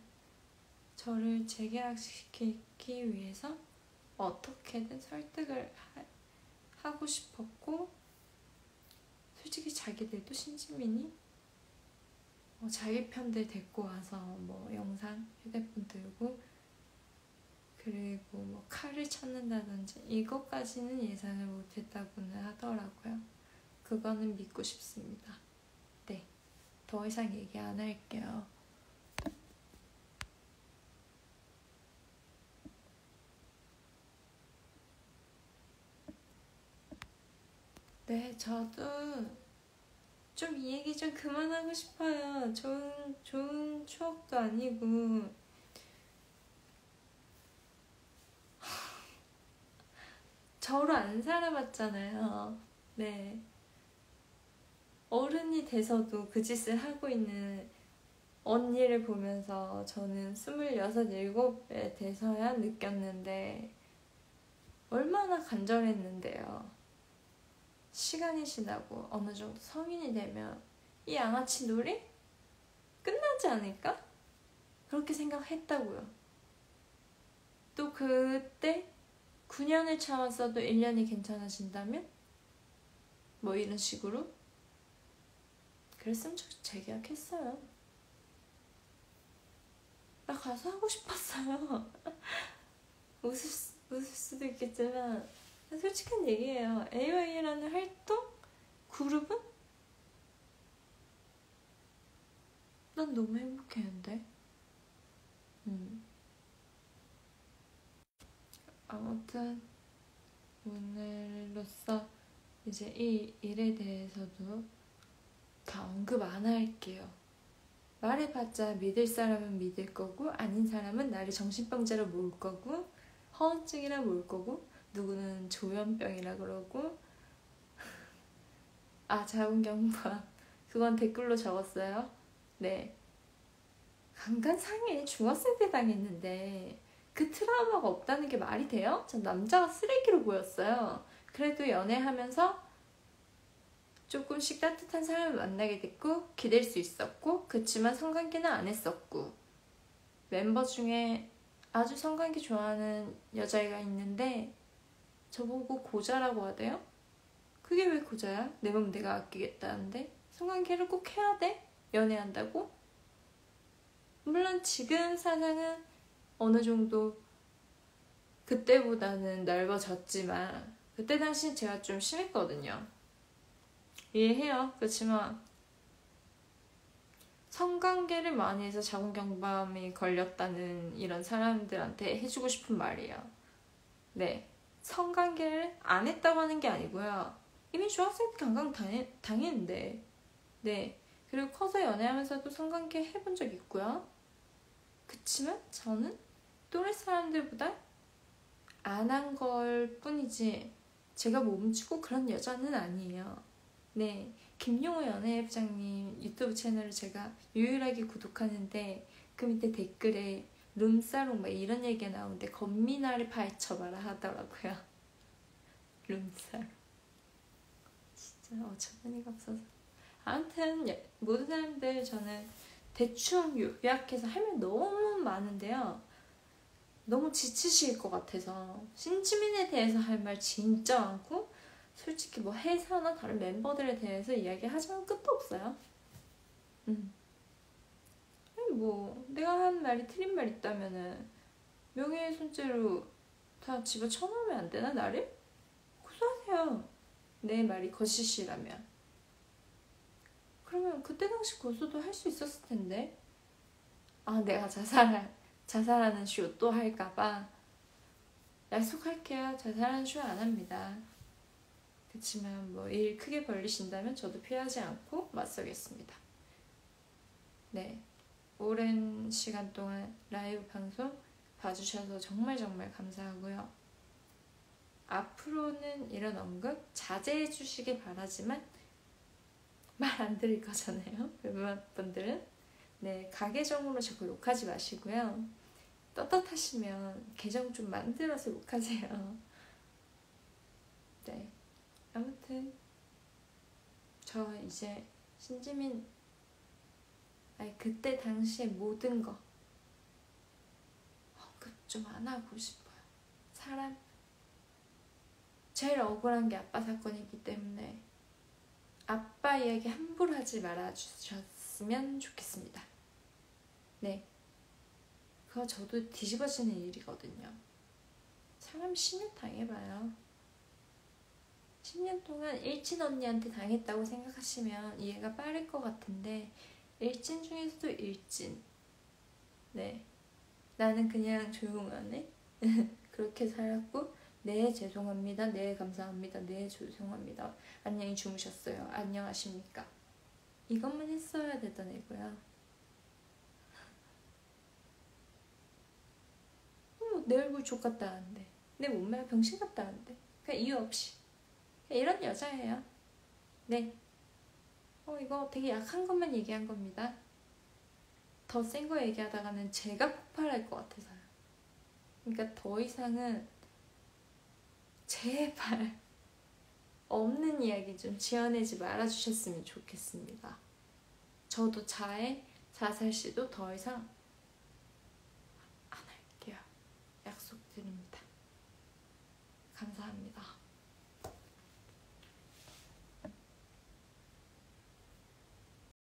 저를 재계약시키기 위해서 어떻게든 설득을 하고 싶었고 솔직히 자기들도 신지민이 자기 편들 데리고 와서 영상 휴대폰 들고 그리고 칼을 찾는다든지 이것까지는 예상을 못했다고는 하더라고요. 그거는 믿고 싶습니다. 네, 더 이상 얘기 안 할게요. 네, 저도 좀 이 얘기 좀 그만하고 싶어요. 좋은 추억도 아니고 저로 안 살아봤잖아요. 네, 어른이 돼서도 그 짓을 하고 있는 언니를 보면서 저는 26, 7에 돼서야 느꼈는데 얼마나 간절했는데요. 시간이 지나고 어느 정도 성인이 되면 이 양아치 놀이 끝나지 않을까? 그렇게 생각했다고요. 또 그때 9년을 참았어도 1년이 괜찮아진다면? 이런 식으로? 그랬으면 저 재계약했어요. 나 가수 하고 싶었어요. 웃을 수도 있겠지만 솔직한 얘기예요. AY라는 활동? 그룹은? 난 너무 행복했는데. 아무튼 오늘로써 이제 이 일에 대해서도 다 언급 안 할게요. 말해봤자 믿을 사람은 믿을 거고 아닌 사람은 나를 정신병자로 모을 거고 허언증이라 모을 거고 누구는 조현병이라 그러고 자궁경부암 그건 댓글로 적었어요. 네, 강간상해 중학생 때 당했는데 그 트라우마가 없다는 게 말이 돼요? 전 남자가 쓰레기로 보였어요. 그래도 연애하면서 조금씩 따뜻한 사람을 만나게 됐고 기댈 수 있었고 그치만 성관계는 안 했었고 멤버 중에 아주 성관계 좋아하는 여자애가 있는데 저보고 고자라고 하대요? 그게 왜 고자야? 내 몸 내가 아끼겠다는데 성관계를 꼭 해야 돼? 연애한다고? 물론 지금 사상은 어느 정도 그때보다는 넓어졌지만 그때 당시엔 제가 좀 심했거든요. 이해해요. 그렇지만 성관계를 많이 해서 자궁경부암이 걸렸다는 이런 사람들한테 해주고 싶은 말이에요. 네, 성관계를 안 했다고 하는 게 아니고요. 이미 중학생 때 강간 당했는데 네, 그리고 커서 연애하면서도 성관계 해본 적 있고요. 그치만 저는 또래 사람들보다 안 한 걸 뿐이지 제가 멈추고 그런 여자는 아니에요. 네, 김용호 연애부장님 유튜브 채널을 제가 유일하게 구독하는데 그 밑에 댓글에 룸사롱 이런 얘기가 나오는데 건미나를 파헤쳐봐라 하더라고요. 룸살. 진짜 어처구니가 없어서. 아무튼 모든 사람들 저는 대충 요약해서 할 말 너무 많은데요. 너무 지치실 것 같아서 신지민에 대해서 할 말 진짜 많고 솔직히 뭐 회사나 다른 멤버들에 대해서 이야기하자면 끝도 없어요. 아니 뭐 내가 한 말이 틀린 말 있다면은 명예훼손죄로 다 집어쳐넣으면 안 되나 나를? 고소하세요. 내 말이 거짓이라면. 그러면 그때 당시 고소도 할 수 있었을 텐데. 아 내가 자살하는 쇼 또 할까봐 약속할게요. 자살하는 쇼 안 합니다. 그치만 뭐 일 크게 벌리신다면 저도 피하지 않고 맞서겠습니다. 네, 오랜 시간 동안 라이브 방송 봐주셔서 정말 정말 감사하고요. 앞으로는 이런 언급 자제해 주시길 바라지만 말 안 들을 거잖아요. 멤버분들은. 네, 가계정으로 자꾸 욕하지 마시고요. 떳떳하시면 계정 좀 만들어서 욕하세요. 네, 아무튼 저 이제 신지민 그때 당시에 모든 거 언급 좀 안 하고 싶어요. 사람 제일 억울한 게 아빠 사건이기 때문에 아빠 이야기 함부로 하지 말아주셨으면 좋겠습니다. 네, 그거 저도 뒤집어지는 일이거든요. 사람 10년 당해봐요. 10년 동안 일진 언니한테 당했다고 생각하시면 이해가 빠를 것 같은데 일진 중에서도 일진. 네, 나는 그냥 조용한 애 그렇게 살았고 네 죄송합니다. 네 감사합니다. 네 죄송합니다. 안녕히 주무셨어요. 안녕하십니까. 이것만 했어야 되던 애고요. 내 얼굴 족같다는데 내 몸매가 병신 같다는데 그냥 이유 없이 그냥 이런 여자예요. 네, 이거 되게 약한 것만 얘기한 겁니다. 더 센 거 얘기하다가는 제가 폭발할 것 같아서요. 그러니까 더 이상은 제발 없는 이야기 좀 지어내지 말아주셨으면 좋겠습니다. 저도 자살시도 더 이상 안 할게요. 약속드립니다. 감사합니다.